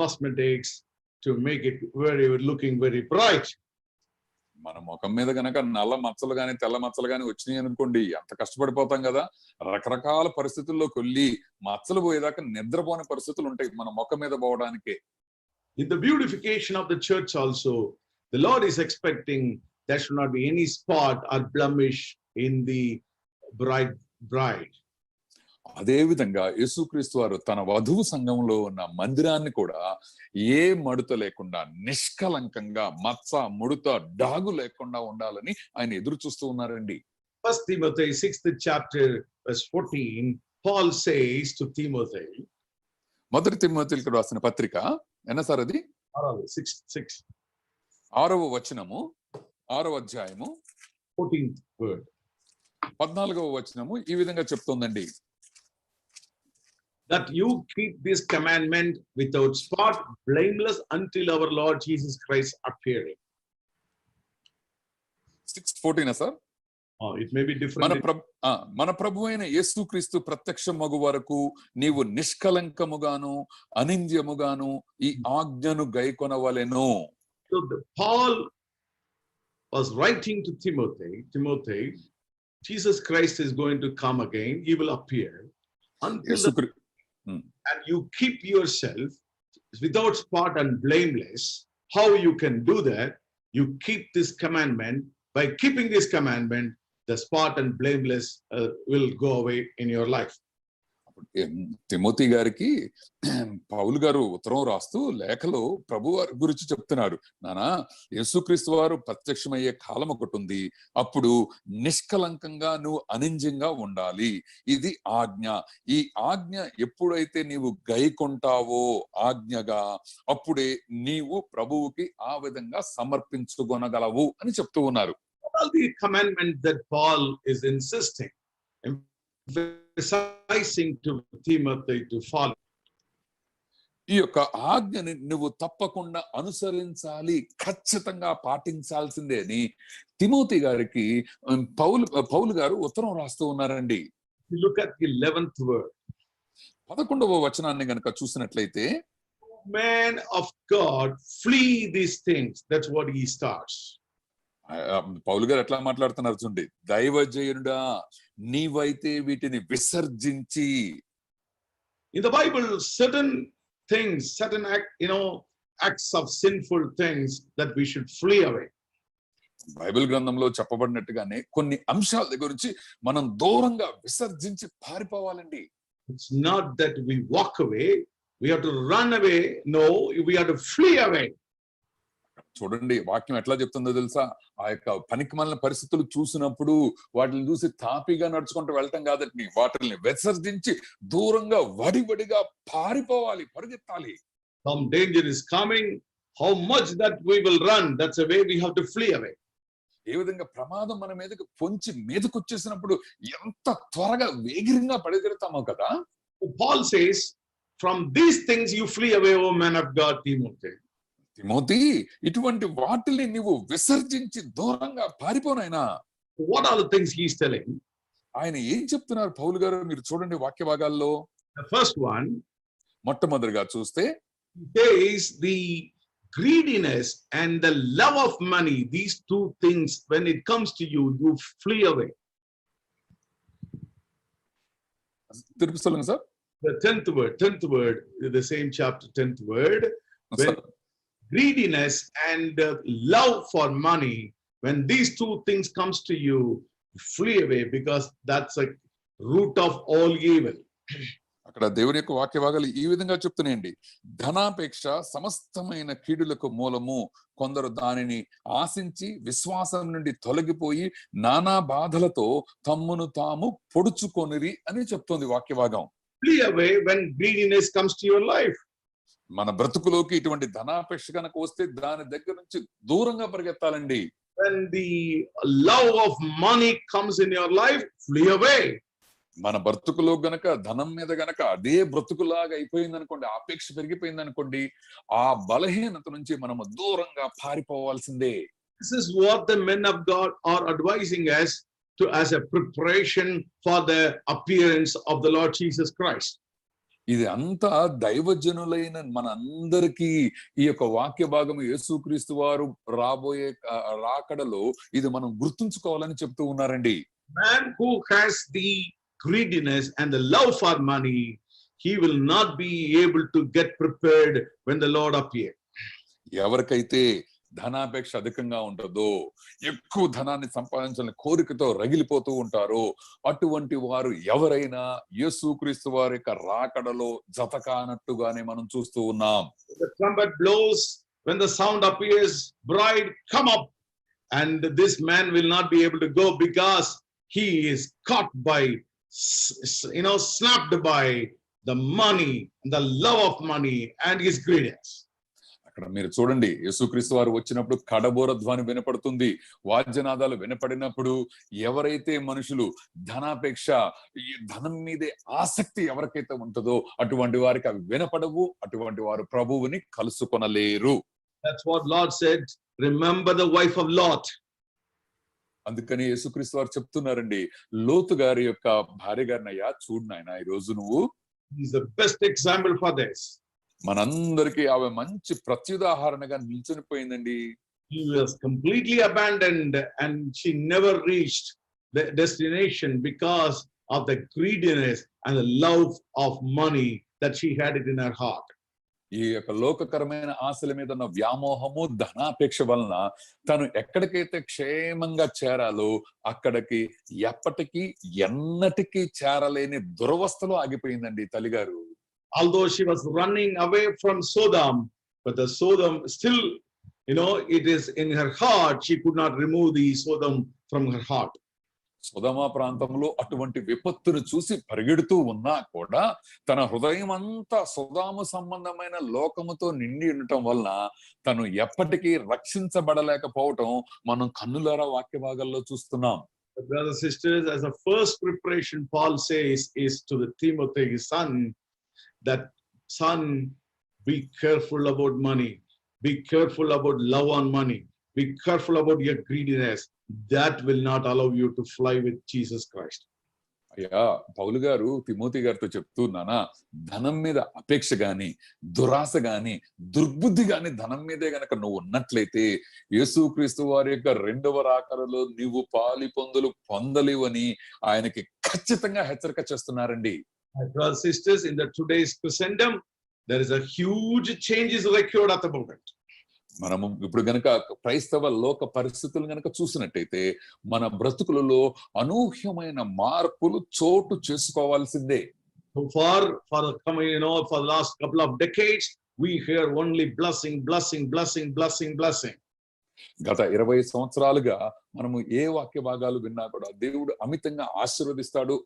cosmetics to make it looking very bright. మన ముఖం మీద గనక నల్ల మచ్చలు గాని తెల్ల మచ్చలు గాని వచ్చినాయి అనుకోండి, ఎంత కష్టపడిపోతాం కదా. రకరకాల పరిస్థితుల్లోకి వెళ్ళి మచ్చలు పోయేదాకా నిద్రపోని పరిస్థితులు ఉంటాయి మన ముఖం మీద పోవడానికి. In the beautification of the church also, the Lord is expecting there should not be any spot or blemish in the bride. అదే విధంగా యేసుక్రీస్తు వారు తన వధువు సంఘంలో ఉన్న మందిరాన్ని కూడా ఏ మడుత లేకుండా నిష్కలంకంగా మచ్చ ముడత డాగు లేకుండా ఉండాలని ఆయన ఎదురు చూస్తూ ఉన్నారండి. 1 Timothy 6th chapter verse 14, Paul says to Timothy, మొదటి తిమోతికి రాసిన పత్రిక ఎన్న సార్ అది 6వ వచనము 6వ అధ్యాయము 14th word, 14వ వచనము ఈ విధంగా చెప్తోందండి. that you keep this commandment without spot, blameless until our Lord Jesus Christ appearing. 6:14 sir. It may be different. మన ప్రభువైన యేసుక్రీస్తు ప్రత్యక్షమగు వరకు నీవు నిష్కలంకముగాను అనింద్యముగాను ఈ ఆజ్ఞను గైకొనవలెను. So Paul was writing to Timothy, Jesus Christ is going to come again, he will appear. And you keep yourself without spot and blameless. How you can do that? You keep this commandment. By keeping this commandment, the spot and blameless will go away in your life. Timothy గారికి పౌలు గారు ఉత్తరం రాస్తూ లేఖలో ప్రభు వారి గురించి చెప్తున్నారు. నానా, యేసుక్రీస్తు వారు ప్రత్యక్షమయ్యే కాలం ఒకటి ఉంది, అప్పుడు నిష్కలంకంగా నువ్వు అనింజ్యంగా ఉండాలి. ఇది ఆజ్ఞ. ఈ ఆజ్ఞ ఎప్పుడైతే నీవు గైకొంటావో ఆజ్ఞగా, అప్పుడే నీవు ప్రభువుకి ఆ విధంగా సమర్పించుకొనగలవు అని చెప్తూ ఉన్నారు. All the commandments that Paul is insisting, emphasizing to Timothy to follow. ఈ యొక్క ఆజ్ఞని నువ్వు తప్పకుండా అనుసరించాలి, ఖచ్చితంగా పాటించాల్సిందే అని తిమోతి గారికి పౌలు గారు ఉత్తరం రాస్తూ ఉన్నారండి. Look at the 11th word. 11వ వచనాన్ని గనక చూసినట్లయితే man of God, flee these things. That's what he starts. పౌలు గారు ఎట్లా మాట్లాడుతున్నారు చూడండి, దైవజనుడా నీవైతే వీటిని విసర్జించి. In the Bible, certain things, certain acts of sinful things that we should flee away. Bible గ్రంథంలో చెప్పబడినట్టుగానే కొన్ని అంశాల దగ్గర నుంచి మనం దూరంగా విసర్జించి పారిపోవాలండి. It's not that we walk away, we have to run away. No, we have to flee away. చూడండి వాక్యం ఎట్లా చెప్తుందో తెలుసా, ఆ యొక్క పనికిమాలిన పరిస్థితులు చూసినప్పుడు వాటిని చూసి తాపిగా నడుచుకుంటూ వెళ్ళటం కాదండి, వాటిని విసర్జించి దూరంగా వడివడిగా పారిపోవాలి, పరిగెత్తాలి. Some danger is coming, how much that we will run, that's the way we have to flee away. ఏ విధంగా ప్రమాదం మన మీదకి పొంచి మీదకి వచ్చేసినప్పుడు ఎంత త్వరగా వేగిరంగా పరిగెడతామో కదా. Paul says, from these things you flee away, O man of God, Timothy. Timothy, ఇటువంటి వాటిని నీవు విసర్జించి దూరంగా పారిపోనైనా. What are the things he is telling? ఆయన ఏం చెప్తున్నారు పౌలు గారు, మీరు చూడండి వాక్య భాగాల్లో. The first one, మొట్టమొదటిగా చూస్తే, there is the greediness and the love of money. These two things, when it comes to you, you flee away. తిరిగి சொல்லுங்க sir. The 10th word, the same chapter, 10th word. When greediness and love for money, when these two things comes to you, flee away, because that's a root of all evil. అక్కడ దేవుని యొక్క వాక్య భాగాలు ఈ విధంగా చెప్తున్నాయండి, ధనాపేక్ష సమస్తమైన కీడులకు మూలము, కొందరు దానిని ఆశించి విశ్వాసం నుండి తొలగిపోయి నానా బాధలతో తమ్మును తాము పొడుచుకొనిరి అని చెప్తోంది వాక్య భాగం. Flee away when greediness comes to your life. మన బ్రతుకులోకి ఇటువంటి ధనాపేక్ష కనుక వస్తే దాని దగ్గర నుంచి దూరంగా పరిగెత్తాలండి. When the love of money comes in your life, flee away. మన బ్రతుకులో గనక ధనం మీద గనక అదే బ్రతుకులాగా అయిపోయింది అనుకోండి, ఆపేక్ష పెరిగిపోయింది అనుకోండి, ఆ బలహీనత నుంచి మనము దూరంగా పారిపోవాల్సిందే. This is what the men of God are advising us to, as a preparation for the appearance of the Lord Jesus Christ. ఇది అంతా దైవజనులైన మనందరికీ ఈ యొక్క వాక్య భాగము యేసుక్రీస్తు వారు రాబోయే రాకడలో ఇది మనం గుర్తుంచుకోవాలని చెప్తూ ఉన్నారండి. Man who has the greediness and the love for money, he will not be able to get prepared when the Lord appears. ఎవరికైతే ధనాపేక్ష అధికంగా ఉంటుందో, ఎక్కువ ధనాన్ని సంపాదించాలని కోరికతో రగిలిపోతూ ఉంటారో, అటువంటి వారు ఎవరైనా యేసుక్రీస్తు వారి యొక్క రాకడలో జత కానట్టుగానే మనం చూస్తూ ఉన్నాం. The trumpet blows, when the sound appears, bride, come up, and this man will not be able to go because he is caught by, snapped by the money, the love of money and his greediness. అక్కడ మీరు చూడండి, యేసుక్రీస్తు వారు వచ్చినప్పుడు కడబోర ధ్వని వినపడుతుంది, వాద్యనాదాలు వినపడినప్పుడు ఎవరైతే మనుషులు ధనాపేక్ష, ఈ ధనం మీదే ఆసక్తి ఎవరికైతే ఉంటుందో అటువంటి వారికి అవి వినపడవు, అటువంటి వారు ప్రభువుని కలుసుకొనలేరు. That's what Lord said, remember the wife of Lot. అందుకని యేసుక్రీస్తు వారు చెప్తున్నారండి, లోతు గారి యొక్క భార్య గారిని, అయ్యా చూడు నాయనా, ఈ రోజు నువ్వు. He's the best example for this. మనందరికీ ఆమె మంచి ప్రత్యుదాహరణగా నిల్చొనిపోయిందండి. He was completely abandoned and she never reached the destination because of the greediness and the love of money that she had it in her heart. ఈ యొక్క లోకకరమైన ఆశల మీద ఉన్న వ్యామోహము, ధనాపేక్ష వలన తను ఎక్కడికైతే క్షేమంగా చేరాలో అక్కడికి ఎప్పటికీ ఎన్నటికీ చేరలేని దురవస్థలో ఆగిపోయిందండి తల్లిగారు. Although she was running away from Sodom, but the Sodom still, it is in her heart. She could not remove the Sodom from her heart. సొదొమ ప్రాంతంలో అటువంటి విపత్తును చూసి పరిగెడుతూ ఉన్నా కూడా తన హృదయం అంతా సొదొమ సంబంధమైన లోకముతో నిండి ఉండటం వలన తను ఎప్పటికీ రక్షించబడలేకపోవటం మనం కన్నులారా వాక్య భాగాల్లో చూస్తున్నాం. Brothers and sisters, as a first preparation, Paul says is to the Timothy, his son, that son, be careful about money, be careful about love on money, be careful about your greediness. That will not allow you to fly with Jesus Christ. అయ్యా పౌలు గారు Timothy గారితో చెప్తూ నానా ధనం మీద అపేక్ష గాని దురాశ గాని దుర్బుద్ధి గాని ధనం మీదే గనక నువ్వు ఉన్నట్లయితే యేసుక్రీస్తు వారి యొక్క రెండవ రాకడలో నీవు పాలి పొందులు పొందలేవని ఆయనకి ఖచ్చితంగా హెచ్చరిక చేస్తున్నారండి. My brothers and sisters, in the today's Christendom, there is a huge change is occurred at the moment. మనము ఇప్పుడు గనక క్రైస్తవ లోక పరిస్థితులు గనక చూసినట్టయితే మన బ్రతుకులలో అనూహ్యమైన మార్పులు చోటు చేసుకోవాల్సిందే. So for coming, for the last couple of decades, we hear only blessing, blessing, blessing, blessing, blessing. గత 20 సంవత్సరాలుగా మనము ఏ వాక్య భాగాలు విన్నా కూడా దేవుడు అమితంగా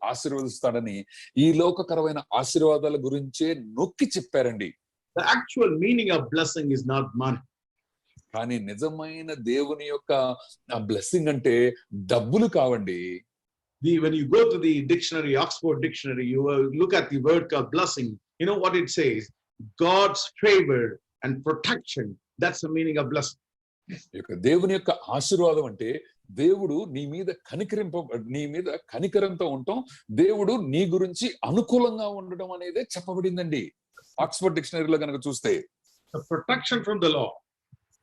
ఆశీర్వదిస్తాడని ఈ లోకకరమైన ఆశీర్వాదాల గురించే నొక్కి చెప్పారండి. The actual meaning of blessing is not money. కానీ నిజమైన దేవుని యొక్క బ్లెస్సింగ్ అంటే డబ్బులు కావండి. When you go to the dictionary, Oxford Dictionary, you look at the word called blessing. You know what it says? God's favor and protection. That's the meaning of blessing. దేవుని యొక్క ఆశీర్వాదం అంటే దేవుడు నీ మీద కనికరంతో ఉండటం, దేవుడు నీ గురించి అనుకూలంగా ఉండడం అనేదే చెప్పబడిందండి ఆక్స్ఫర్డ్ డిక్షనరీలో కనుక చూస్తే. The protection from the Lord.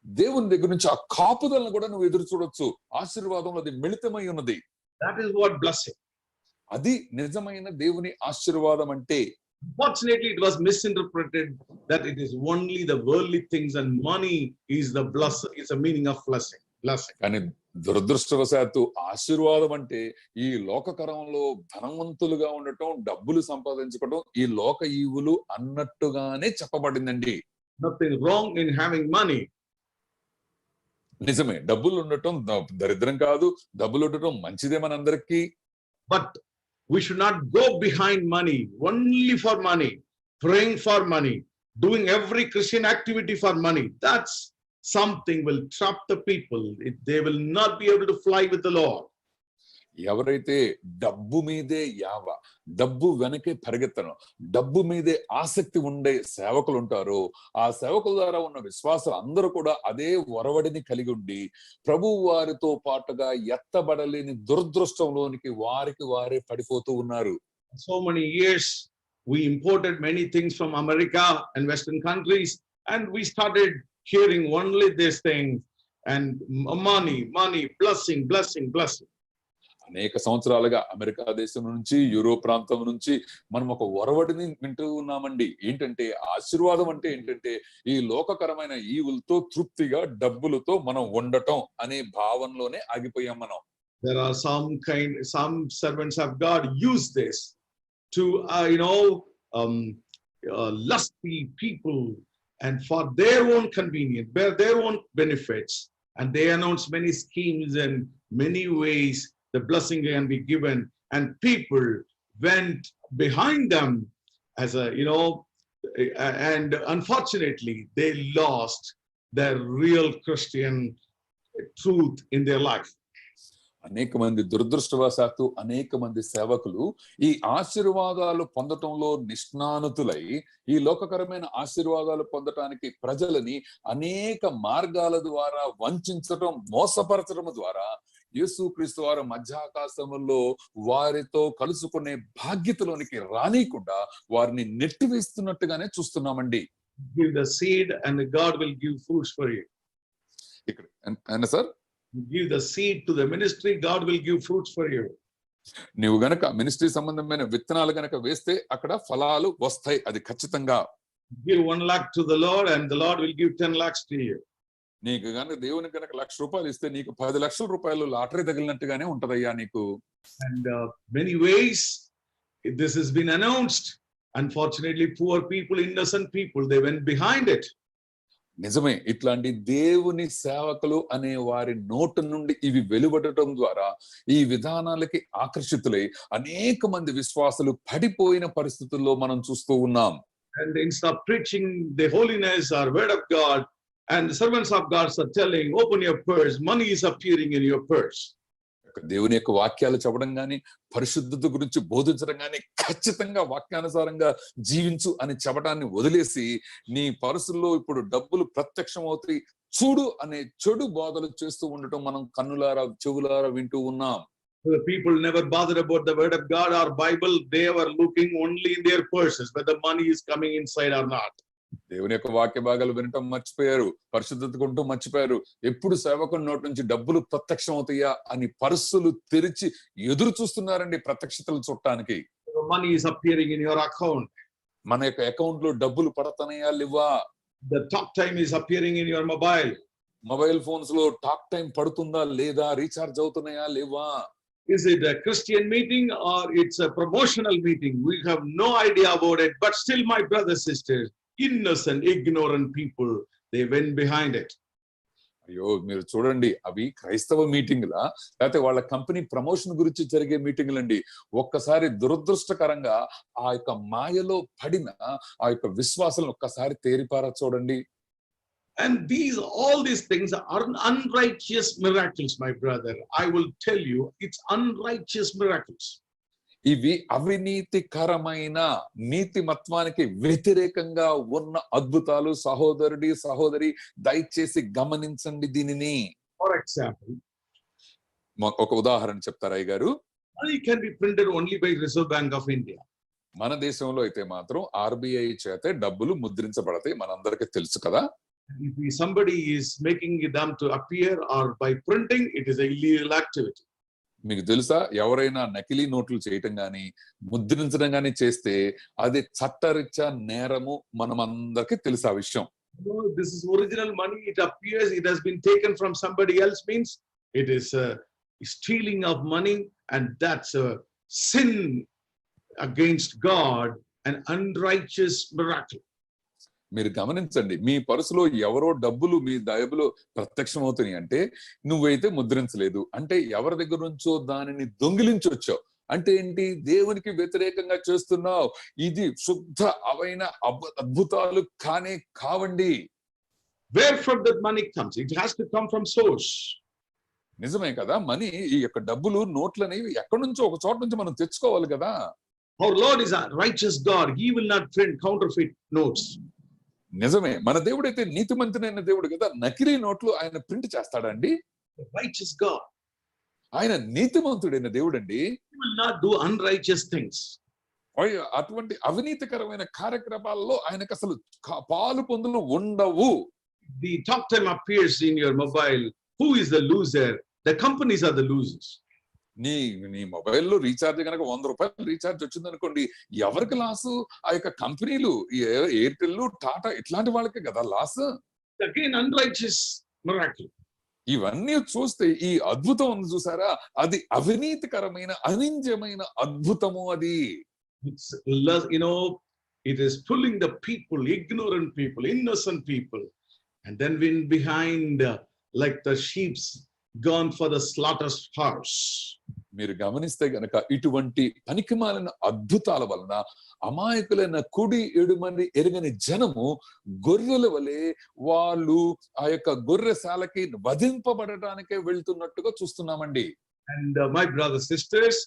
దేవుని దగ్గర నుంచి ఆ కాపుదలను కూడా నువ్వు ఎదురు చూడొచ్చు. ఆశీర్వాదంలో అది మిళితమై ఉన్నది. That is what blessing. అది నిజమైన దేవుని ఆశీర్వాదం అంటే. Unfortunately, it was misinterpreted that it is only the worldly things and money is the blessing. It's a meaning of blessing. కానీ దురదృష్టవశాత్తు ఆశీర్వాదం అంటే ఈ లోకకరంలో ధనవంతులుగా ఉండటం, డబ్బులు సంపాదించుకోవడం, ఈ లోక ఈవులు అన్నట్టుగానే చెప్పబడిందండి. Nothing wrong in having money. నిజమే, డబ్బులు ఉండటం దరిద్రం కాదు, డబ్బులు ఉండటం మంచిదే మనందరికీ. But we should not go behind money, only for money, praying for money, doing every Christian activity for money. That's something will trap the people. They will not be able to fly with the Lord. ఎవరైతే డబ్బు మీదే డబ్బు వెనకే పరిగెత్తను, డబ్బు మీదే ఆసక్తి ఉండే సేవకులు ఉంటారో, ఆ సేవకుల ద్వారా ఉన్న విశ్వాసాలు అందరూ కూడా అదే ఒరవడిని కలిగి ఉండి ప్రభు వారితో పాటుగా ఎత్తబడలేని దురదృష్టంలోనికి వారే పడిపోతూ ఉన్నారు. So many years we imported many things from America and Western countries, and we started hearing only these things and money, blessing, blessing, blessing. అనేక సంవత్సరాలుగా అమెరికా దేశం నుంచి, యూరోప్ ప్రాంతం నుంచి మనం ఒక ఒరవడిని వింటూ ఉన్నామండి. ఏంటంటే ఆశీర్వాదం అంటే ఏంటంటే ఈ లోకకరమైన ఈవులతో తృప్తిగా డబ్బులతో మనం ఉండటం అనే భావనలోనే ఆగిపోయాం మనం. There are some servants of God use this to lusty people and for their own convenience, bear their own benefits, and they announce many schemes and many ways the blessing can be given, and people went behind them as and unfortunately they lost their real Christian truth in their life. అనేక మంది దురదృష్టవశాత్తు అనేక మంది సేవకులు ఈ ఆశీర్వాదాలు పొందటంలో నిష్ణాతులై ఈ లోకకరమైన ఆశీర్వాదాలు పొందటానికి ప్రజలని అనేక మార్గాల ద్వారా వంచడం, మోసపరచడం ద్వారా యేసుక్రీస్తు వారు మధ్యాకాశములో వారితో కలుసుకునే భాగ్యతలోనికి రానికుండా వారిని నెట్టివేస్తున్నట్టుగానే చూస్తున్నామండి. Give the seed and God will give fruits for you. ఇక్కడ sir, give the seed to the ministry, God will give fruits for you. నీవు గనక మినిస్ట్రీ సంబంధమైన విత్తనాలు గనక వేస్తే అక్కడ ఫలాలు వస్తాయి, అది ఖచ్చితంగా. Give 1 lakh to the Lord and the Lord will give 10 lakhs to you. నీకు గనక దేవునికి గనక ₹1,00,000 ఇస్తే నీకు 10 లక్షల రూపాయలు లాటరీ తగిలినట్టుగానే ఉంటదయ్యా నీకు. And many ways this has been announced. Unfortunately, poor people, innocent people, they went behind it. నిజమే, ఇట్లాంటి దేవుని సేవకులు అనే వారి నోటు నుండి ఇవి వెలువడటం ద్వారా ఈ విధానాలకి ఆకర్షితులై అనేక మంది విశ్వాసులు పడిపోయిన పరిస్థితుల్లో మనం చూస్తూ ఉన్నాం. And instead of preaching the holiness or word of God, and the servants of God are telling, open your purse, money is appearing in your purse. దేవుని యొక్క వాక్యాలు చెప్పడం గాని, పరిశుద్ధత గురించి బోధించడం గాని, ఖచ్చితంగా వాక్యానుసారంగా జీవించు అని చెప్పడాన్ని వదిలేసి నీ పర్సుల్లో ఇప్పుడు డబ్బులు ప్రత్యక్షమవుతాయి చూడు అనే చెడు బోధలు చేస్తూ ఉండటం మనం కన్నులారా చెవులారా వింటూ ఉన్నాం. The people never bothered about the word of God or Bible. They were looking only in their purses, whether money is coming inside or not. దేవుని యొక్క వాక్య భాగాలు వినటం మర్చిపోయారు, పరిశుద్ధత కొంటూ మర్చిపోయారు. ఎప్పుడు సేవకుని నోటి నుంచి డబ్బులు ప్రత్యక్షం అవుతాయా అని పర్సులు తెరిచి ఎదురు చూస్తున్నారండి ప్రత్యక్షతలు చూడటానికి. The money is appearing in your account. మన యొక్క అకౌంట్ లో డబ్బులు పడతానయా లేవా? The talk time is appearing in your mobile. Mobile phones లో టాక్ టైం పడుతుందా లేదా? రీఛార్జ్ అవుతున్నాయా లేవా? Is it a Christian meeting or it's a promotional meeting? We have no idea about it, but still, my brothers, sisters, innocent, ignorant people, they went behind it. అయ్యో మీరు చూడండి, అవి క్రైస్తవ మీటింగ్లా లేకపోతే వాళ్ళ కంపెనీ ప్రమోషన్ గురించి జరిగే మీటింగ్లండి. ఒక్కసారి దురదృష్టకరంగా ఆ యొక్క మాయలో పడిన ఆ యొక్క విశ్వాసాలను ఒక్కసారి తేరిపారా చూడండి. And all these things are unrighteous miracles, my brother. I will tell you, it's unrighteous miracles. ఇవి అవినీతికరమైన నీతిమత్వానికి వ్యతిరేకంగా ఉన్న అద్భుతాలు. సహోదరి దయచేసి గమనించండి దీనిని. For example, ఒక ఉదాహరణ చెప్తారా అయ్య గారు? money can be printed only by Reserve Bank of India. మన దేశంలో అయితే మాత్రం ఆర్బిఐ చేతే డబ్బులు ముద్రించబడతాయి, మనందరికీ తెలుసు కదా. If somebody is making them to appear or by printing, it is a illegal activity. మీకు తెలుసా, ఎవరైనా నకిలీ నోట్లు చేయటం గాని ముద్రించడం గాని చేస్తే అది చట్టరీత్యా నేరము. మనమందరికీ తెలుసు ఆ విషయం. This is original money. It appears it has been taken from somebody else, means it is stealing of money, and that's a sin against God, an unrighteous miracle. మీరు గమనించండి, మీ పర్సులో ఎవరో డబ్బులు మీ దయబులో ప్రత్యక్షం అవుతున్నాయి అంటే నువ్వైతే ముద్రించలేదు అంటే ఎవరి దగ్గర నుంచో దానిని దొంగిలించి వచ్చావు అంటే ఏంటి? దేవునికి వ్యతిరేకంగా చేస్తున్నావు. ఇది శుద్ధ అవైన అద్భుతాలు కానే కావండి. Where from that money comes? It has to come from source. నిజమే కదా, మనీ ఈ యొక్క డబ్బులు నోట్లు అనేవి ఎక్కడి నుంచో ఒక చోట నుంచి మనం తెచ్చుకోవాలి కదా. Our Lord is a righteous God. He will not print counterfeit notes. నిజమే, మన దేవుడైతే నీతిమంతుడైన దేవుడు కదా. నకిలీ నోట్లు ఆయన ప్రింట్ చేస్తాడండి. Righteous God. ఆయన నీతిమంతుడైన దేవుడండి. He will not do unrighteous things. అటువంటి అవినీతికరమైన కార్యక్రమాల్లో ఆయనకు అసలు పాలు పొందులు ఉండవు. The talk time appears in your mobile. Who is the loser? The companies are the losers. నీ మొబైల్లో రీఛార్జ్ కనుక 100 రూపాయలు రీఛార్జ్ వచ్చింది అనుకోండి, ఎవరికి లాసు? ఆ యొక్క కంపెనీలు, ఎయిర్టెల్, టాటా ఇట్లాంటి వాళ్ళకే కదా లాస్. Again, unrighteous miracle. ఇవన్నీ చూస్తే ఈ అద్భుతం ఉంది చూసారా, అది అవినీతికరమైన అనింద్యమైన అద్భుతము. అది It's, it is pulling the people, ignorant people, innocent people, and then when behind like the sheep's gone for the slaughter's house. మీరు గమనిస్తే గనక ఇటువంటి పనికిమాలిన అద్భుతాల వలన అమాయకులైన కుడి ఎడుమని ఎరుగని జనము గొర్రెల వలె వాళ్ళు ఆ యొక్క గొర్రెశాలకి వధింపబడటానికే వెళ్తున్నట్టుగా చూస్తున్నామండి. And my brothers, sisters,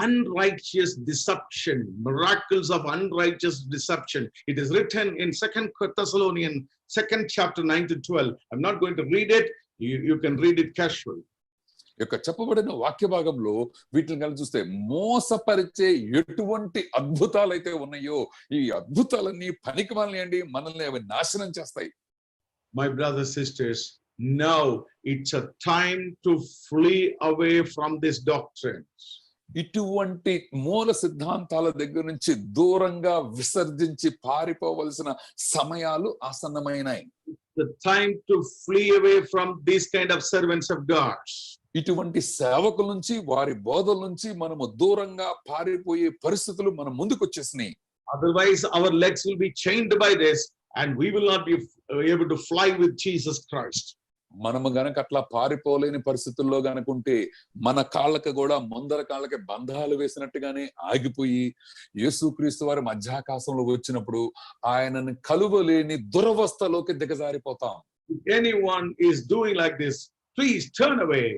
unrighteous deception, miracles of unrighteous deception. It is written in 2 Thessalonians 2nd chapter 9 to 12. I'm not going to read it. You can read it casually. యొక్క చెప్పబడిన వాక్య భాగంలో వీటిని కలిసి చూస్తే మోసపరిచే ఎటువంటి అద్భుతాలు అయితే ఉన్నాయో ఈ అద్భుతాలన్నీ పనికిమాలినవి అండి. మనల్ని అవి నాశనం చేస్తాయి. My brothers, sisters, now it's a time to flee away from these doctrines. ఇటువంటి మూల సిద్ధాంతాల దగ్గర నుంచి దూరంగా విసర్జించి పారిపోవలసిన సమయాలు ఆసన్నమైనాయి. The time to flee away from these kind of servants of God. ఇటువంటి సేవకుల నుంచి వారి బోధల నుంచి మనము దూరంగా పారిపోయే పరిస్థితులు మన ముందుకు వచ్చేసినాయి. Otherwise our legs will be chained by this and we will not be able to fly with Jesus Christ. మనము గనక అట్లా పారిపోలేని పరిస్థితుల్లో గనుకుంటే మన కాళ్ళకి కూడా ముందర కాళ్ళకి బంధాలు వేసినట్టుగానే ఆగిపోయి యేసుక్రీస్తు వారి మధ్యాకాశంలో వచ్చినప్పుడు ఆయనను కలువలేని దురవస్థలోకి దిగజారిపోతాం. If anyone is doing like this, please turn away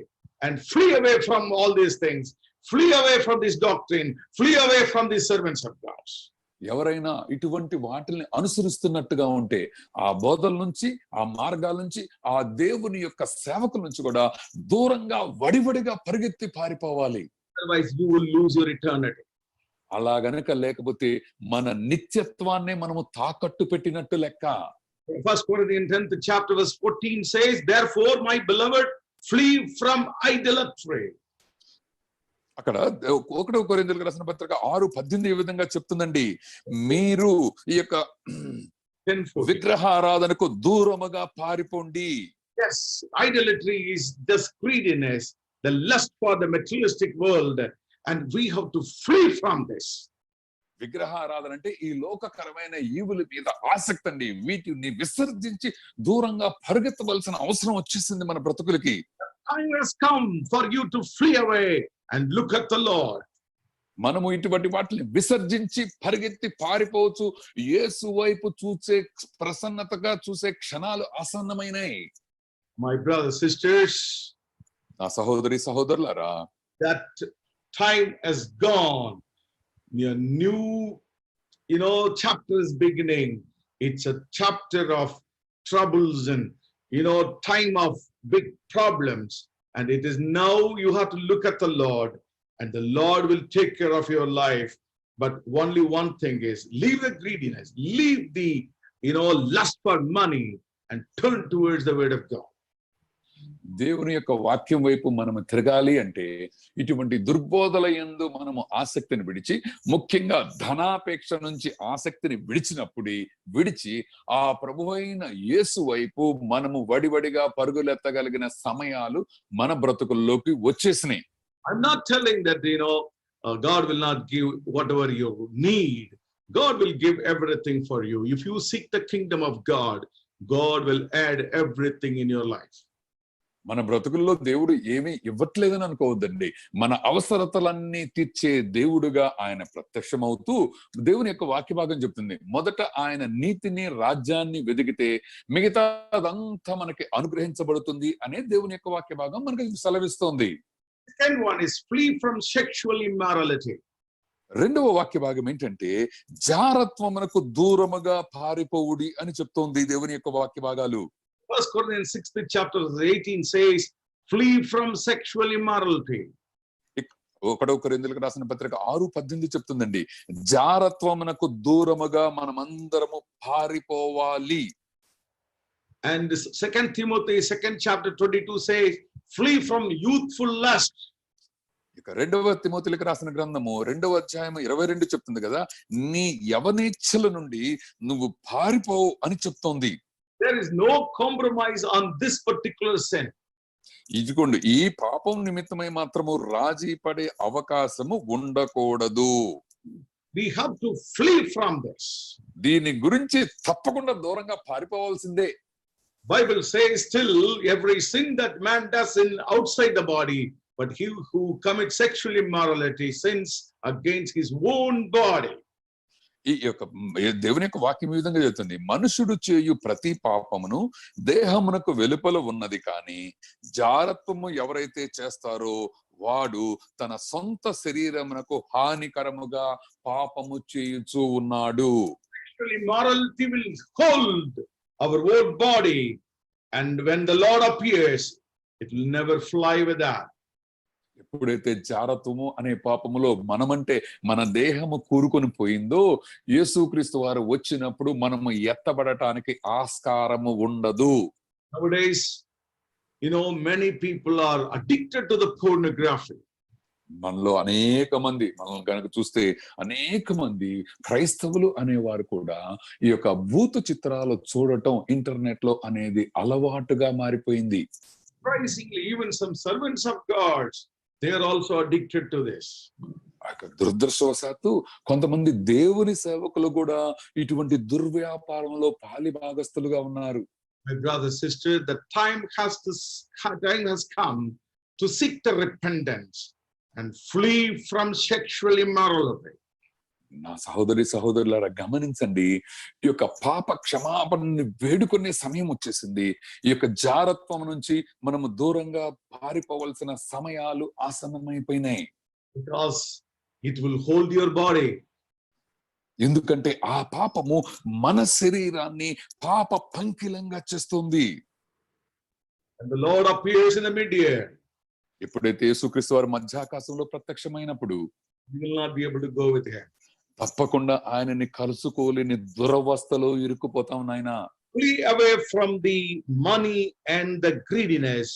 and flee away from all these things. Flee away from this doctrine. Flee away from these servants of God. ఎవరైనా ఇటువంటి వాటిని అనుసరిస్తున్నట్టుగా ఉంటే ఆ బోధల నుంచి, ఆ మార్గాల నుంచి, ఆ దేవుని యొక్క సేవకుల నుంచి కూడా దూరంగా వడివడిగా పరిగెత్తి పారిపోవాలి. Otherwise, you will lose your eternity. అలా గనక లేకపోతే మన నిత్యత్వాన్ని మనము తాకట్టు పెట్టినట్టు లెక్క. 1 Corinthians 10th chapter verse 14 says, "Therefore, my beloved, flee from idolatry." అక్కడ 1 కొరింథీయులకు రాసిన పత్రిక 6:18 ఈ విధంగా చెప్తుందండి, మీరు ఈ యొక్క 10:14. విగ్రహారాధనకు దూరముగా పారిపోండి. Yes, idolatry is just greediness, the lust for the materialistic world, and we have to flee from this. విగ్రహారాధన అంటే ఈ లోకకరమైన ఈవుల మీద ఆసక్తి అండి. వీటిని విసర్జించి దూరంగా పరిగెత్తవలసిన అవసరం వచ్చేసింది మన బ్రతుకులకి. Time has come for you to flee away and look at the Lord. మనము ఇటువంటి వాటిని విసర్జించి పరిగెత్తి పారిపోవచ్చు. యేసు వైపు చూసే ప్రసన్నతగా చూసే క్షణాలు ఆసన్నమైనాయి. My brothers, sisters, నా సహోదరి సహోదరులారా, that time has gone. A new, chapter is beginning. It's a chapter of troubles and, time of big problems. And it is now you have to look at the Lord, and the Lord will take care of your life. But only one thing is, leave the greediness, leave the, lust for money, and turn towards the word of God. దేవుని యొక్క వాక్యం వైపు మనము తిరగాలి అంటే ఇటువంటి దుర్బోధల యందు మనము ఆసక్తిని విడిచి, ముఖ్యంగా ధనాపేక్ష నుంచి ఆసక్తిని విడిచి ఆ ప్రభువైన యేసు వైపు మనము వడివడిగా పరుగులెత్తగలిగిన సమయాలు మన బ్రతుకుల్లోకి వచ్చేసినాయి. I'm not telling that, God will not give whatever you need. God will give everything for you. If you seek the kingdom of God, God will add everything in your life. మన బ్రతుకుల్లో దేవుడు ఏమీ ఇవ్వట్లేదని అనుకోవద్దండి. మన అవసరతలన్నీ తీర్చే దేవుడుగా ఆయన ప్రత్యక్షమవుతూ దేవుని యొక్క వాక్య భాగం చెప్తుంది, మొదట ఆయన నీతిని రాజ్యాన్ని వెదిగితే మిగతాదంతా మనకి అనుగ్రహించబడుతుంది అనే దేవుని యొక్క వాక్య భాగం మనకి సెలవిస్తోంది. Second one is flee from sexual immorality. రెండవ వాక్య భాగం ఏంటంటే జారత్వమునకు దూరముగా పారిపోవుడి అని చెప్తోంది దేవుని యొక్క వాక్య భాగాలు. 1 Corinthians 6th chapter 18 says, flee from sexual immorality. 1 కొరింథీయులకు రాసిన పత్రిక 6:18 చెప్తుందండి, జారత్వమునకు దూరముగా మనమందరము పారిపోవాలి. And 2 Timothy 2nd chapter 22 says, flee from youthful lust. ఇక 2వ తిమోతిలకు రాసిన గ్రంథము 2వ అధ్యాయం 22 చెప్తుంది కదా, నీ యవనేచ్ఛల నుండి నువ్వు పారిపోవు అని చెప్తోంది. There is no compromise on this particular sin. ఇదిగోండి, ఈ పాపం నిమిత్తమై మాత్రము రాజీ పడే అవకాశము ఉండకూడదు. We have to flee from this. దీని గురించి తప్పకుండా దూరంగా పారిపోవాల్సిందే. Bible says still every sin that man does in outside the body, but he who commits sexual immorality sins against his own body. ఈ యొక్క దేవుని యొక్క వాక్యం ఈ విధంగా చెప్తుంది, మనుషుడు చేయు ప్రతి పాపమును దేహమునకు వెలుపల ఉన్నది, కానీ జారత్వము ఎవరైతే చేస్తారో వాడు తన సొంత శరీరమునకు హానికరముగా పాపము చేయుచూ ఉన్నాడు. Sexual immorality will hold our own body, and when the Lord appears, it will never fly with that. ఎప్పుడైతే జారత్వము అనే పాపములో మనమంటే మన దేహము కూరుకొని పోయిందో, యేసుక్రీస్తు వారు వచ్చినప్పుడు మనము ఎత్తబడటానికి ఆస్కారము ఉండదు. Nowadays, many people are addicted to the pornography. మనలో అనేక మంది, మనం కనుక చూస్తే అనేక మంది క్రైస్తవులు అనేవారు కూడా ఈ యొక్క భూత చిత్రాలు చూడటం ఇంటర్నెట్ లో అనేది అలవాటుగా మారిపోయింది. Surprisingly, even some servants of God, they are also addicted to this. దురదృష్టవశాత్తు కొంతమంది దేవుని సేవకులు కూడా ఇటువంటి దుర్వ్యాపారంలో పాలి భాగస్తులుగా ఉన్నారు. My brother, sister, the time has come to seek the repentance and flee from sexual immorality. నా సహోదరి సహోదరులారా, గమనించండి, ఈ యొక్క పాప క్షమాపణని వేడుకునే సమయం వచ్చేసింది. ఈ యొక్క జారత్వం నుంచి మనము దూరంగా పారిపోవలసిన సమయాలు ఆసన్నమైపోయినాయి. Because it will hold your body. ఎందుకంటే ఆ పాపము మన శరీరాన్ని పాప పంకిలంగా చేస్తుంది. And the Lord appears in the mid-year. ఎప్పుడైతే యేసుక్రీస్తు వారు మధ్యాకాశంలో ప్రత్యక్షమైనప్పుడు you will not be able to go with him. తప్పకుండా ఆయనని కలుసుకోలేని దురవస్థలో ఇరుక్కుపోతాం నాయన. Flee away from the money and the greediness,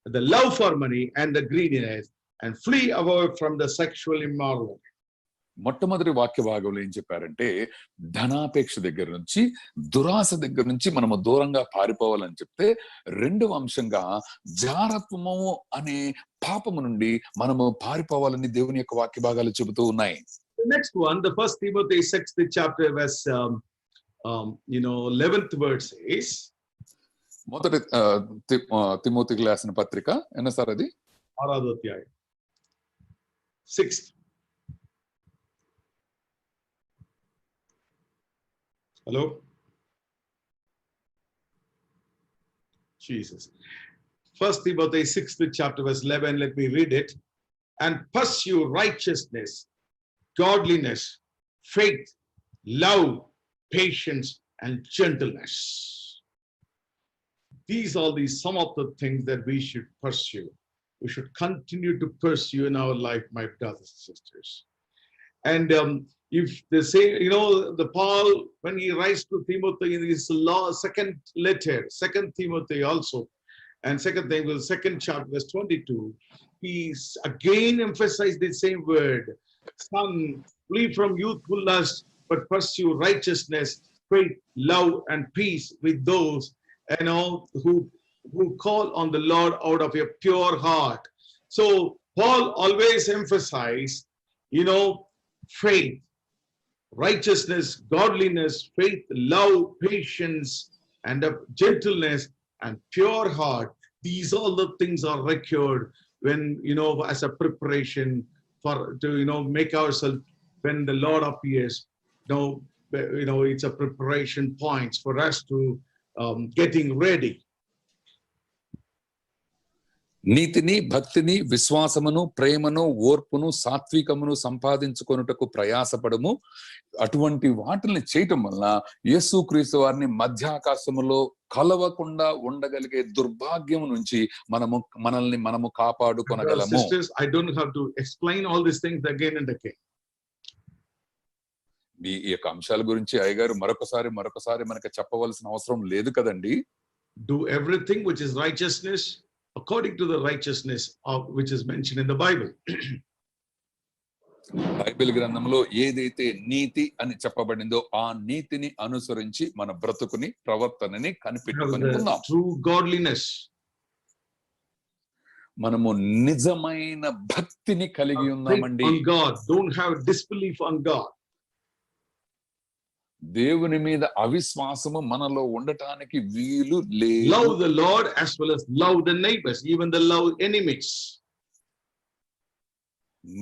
the love for money and the greediness, and flee away from the sexual immorality. మొట్టమొదటి వాక్య భాగంలో ఏం చెప్పారంటే ధనాపేక్ష దగ్గర నుంచి దురాశ దగ్గర నుంచి మనము దూరంగా పారిపోవాలని చెప్తే, రెండవ అంశంగా జారత్వము అనే పాపము నుండి మనము పారిపోవాలని దేవుని యొక్క వాక్య భాగాలు చెబుతూ ఉన్నాయి. The next one, the First Timothy 6th chapter verse 11th verse says, మొదటి తిమోతికి రాసిన పత్రిక ఎన్నసారి అది 6వ అధ్యాయం 6th. Hello? Jesus. First Timothy 6th chapter verse 11, let me read it. And pursue righteousness, godliness, faith, love, patience, and gentleness. These are some of the things that we should pursue. We should continue to pursue in our life, my brothers and sisters. And if they say, the Paul, when he writes to Timothy in his second letter, 2 Timothy also, and second chapter, verse 22, he again emphasized the same word. Son, flee from youthful lust, but pursue righteousness, faith, love, and peace with those, who call on the Lord out of a pure heart. So Paul always emphasized, faith, righteousness, godliness, faith, love, patience, and gentleness, and pure heart. These all the things are required when, as a preparation to make ourselves when the Lord appears. It's a preparation points for us to getting ready. నీతిని, భక్తిని, విశ్వాసమును, ప్రేమను, ఓర్పును, సాత్వికమును సంపాదించుకొనుటకు ప్రయాసపడము. అటువంటి వాటిని చేయటం వలన యేసుక్రీస్తు వారిని మధ్యాకాశములో కలవకుండా ఉండగలిగే దుర్భాగ్యం నుంచి మనల్ని కాపాడుకొనగలము. Sisters, I don't have to explain all these things again and again. ఈ యొక్క అంశాల గురించి అయ్యగారు మరొకసారి మనకి చెప్పవలసిన అవసరం లేదు కదండి. Do everything which is righteousness according to the righteousness which is mentioned in the Bible. Bible గ్రంథంలో ఏదైతే నీతి అని చెప్పబడిందో ఆ నీతిని అనుసరించి మన బ్రతుకుని, ప్రవర్తనని కనిపెట్టుకొని ఉందాం. True godliness. మనము నిజమైన భక్తిని కలిగి ఉన్నామండి. On God, don't have disbelief on God. దేవుని మీద అవిశ్వాసము మనలో ఉండటానికి వీలు లేదు. Love the Lord as well as love the neighbors, even the love enemies.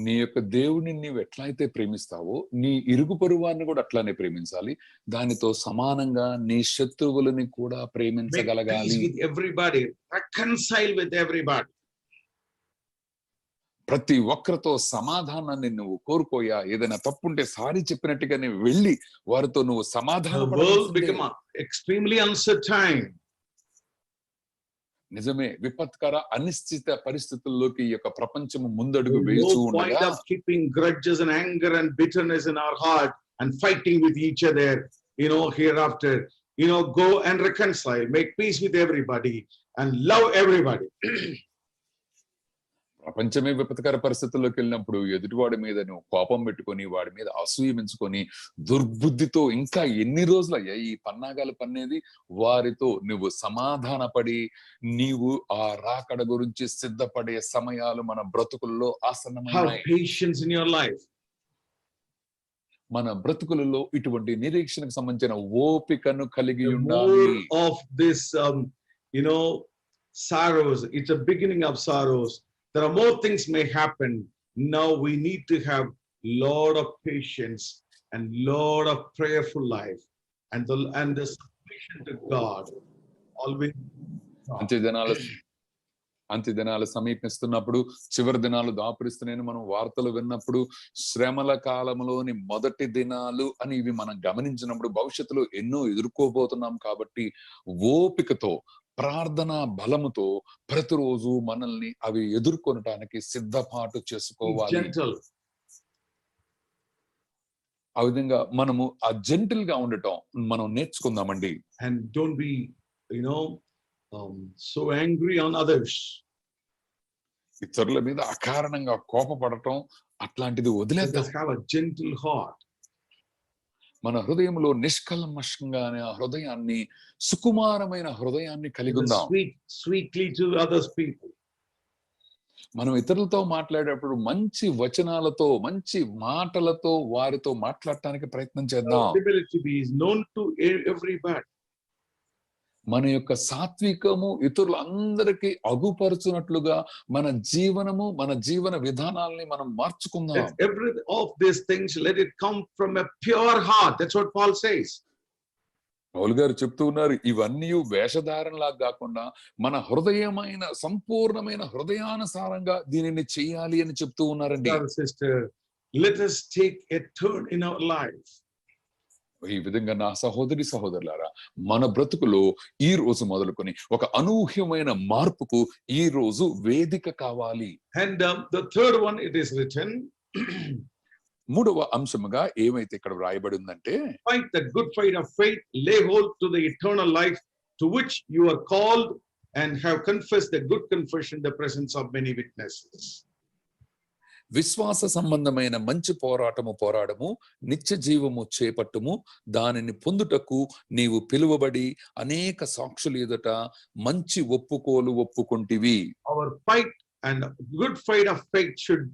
నీ యొక్క దేవుని నీవు ఎట్లయితే ప్రేమిస్తావో నీ ఇరుగు పొరుగువారిని కూడా అట్లానే ప్రేమించాలి. దానితో సమానంగా నీ శత్రువులని కూడా ప్రేమించగలగాలి. Make peace with everybody, reconcile with everybody. ప్రతి ఒక్కరితో సమాధానాన్ని నువ్వు కోరుకోయా. ఏదైనా తప్పుంటే సారీ చెప్పినట్టుగా నువ్వు వెళ్ళి వారితో నువ్వు సమాధానం. The world become extremely uncertain. నిజమే, విపత్కర అనిశ్చిత పరిస్థితుల్లోకి ఈ యొక్క ప్రపంచము ముందడుగు వేస్తూ ఉండగా, point of keeping grudges and anger and bitterness in our heart and fighting with each other, hereafter, go and reconcile, make peace with everybody and love everybody. ప్రపంచమే విపత్కర పరిస్థితుల్లోకి వెళ్ళినప్పుడు ఎదుటివాడి మీద నువ్వు కోపం పెట్టుకొని, వాడి మీద అసూయమించుకొని, దుర్బుద్ధితో ఇంకా ఎన్ని రోజులయ్యా ఈ పన్నాగాలు పన్నేది? వారితో నువ్వు సమాధానపడి నీవు ఆ రాకడ గురించి సిద్ధపడే సమయాలు మన బ్రతుకుల్లో ఆసన్నమయ్యాయి. Patience in your life. మన బ్రతుకులలో ఇటువంటి నిరీక్షణకు సంబంధించిన ఓపికను కలిగి ఉండాలి. Of this sorrows, it's a beginning of sorrows. There are more things may happen. Now we need to have lot of patience and lot of prayerful life and the submission to God always. అంత్య దినాలు సమీపిస్తున్నప్పుడు, చివరి దినాలు దాపురిస్తున్నాయని మనం వార్తలు విన్నప్పుడు, శ్రమల కాలంలోని మొదటి దినాలు అని ఇవి మనం గమనించినప్పుడు భవిష్యత్తులో ఎన్నో ఎదుర్కోబోతున్నాం. కాబట్టి ఓపికతో ప్రార్థన బలముతో ప్రతిరోజు మనల్ని అవి ఎదుర్కొనటానికి సిద్ధపాటు Be చేసుకోవాలి. gentle. ఆ విధంగా మనము ఆ జెంటిల్ గా ఉండటం మనం నేర్చుకుందామండి. And don't be, so angry on others. ఇతరుల మీద అకారణంగా కోపపడటం అట్లాంటిది Let వదిలేద్దాం. us have a gentle heart. మన హృదయంలో నిష్కల్మషంగా ఆ హృదయాన్ని, సుకుమారమైన హృదయాన్ని కలిగి Let us ఉందాం. speak sweetly to others people. మనం ఇతరులతో మాట్లాడేటప్పుడు మంచి వచనాలతో, మంచి మాటలతో వారితో మాట్లాడటానికి ప్రయత్నం చేద్దాం. Our ability is known to everybody. మన యొక్క సాత్వికము ఇతరులందరికీ అగుపరుచున్నట్లుగా మన జీవనము, మన జీవన విధానాల్ని మనం మార్చుకుందాం. Let every of these things, let it come from a pure heart. That's what Paul says. పౌలు గారు చెప్తూ ఉన్నారు, ఇవన్నీ వేషధారణలాగా కాకుండా మన హృదయమైన సంపూర్ణమైన హృదయానుసారంగా దీనిని చేయాలి అని చెప్తూ ఉన్నారండి. Brother, sister, let us take a turn in our life. ఈ విధంగా నా సహోదరి సహోదరులారా, మన బ్రతుకులో ఈ రోజు మొదలుకొని ఒక అనూహ్యమైన మార్పుకు ఈ రోజు వేదిక కావాలి. And the third one, it is written, మూడవ అంశముగా ఏమైతే ఇక్కడ వ్రాయబడి ఉందంటే, fight the good fight of faith, lay hold to the eternal life to which you are called, and have confessed the good confession in the presence of many witnesses. విశ్వాస సంబంధమైన మంచి పోరాడము, నిత్య జీవము చేపట్టుము, దానిని పొందుటకు నీవు పిలువబడి అనేక సాక్షుల ఎదుట మంచి ఒప్పుకొంటివి. Our fight and good fight of faith should,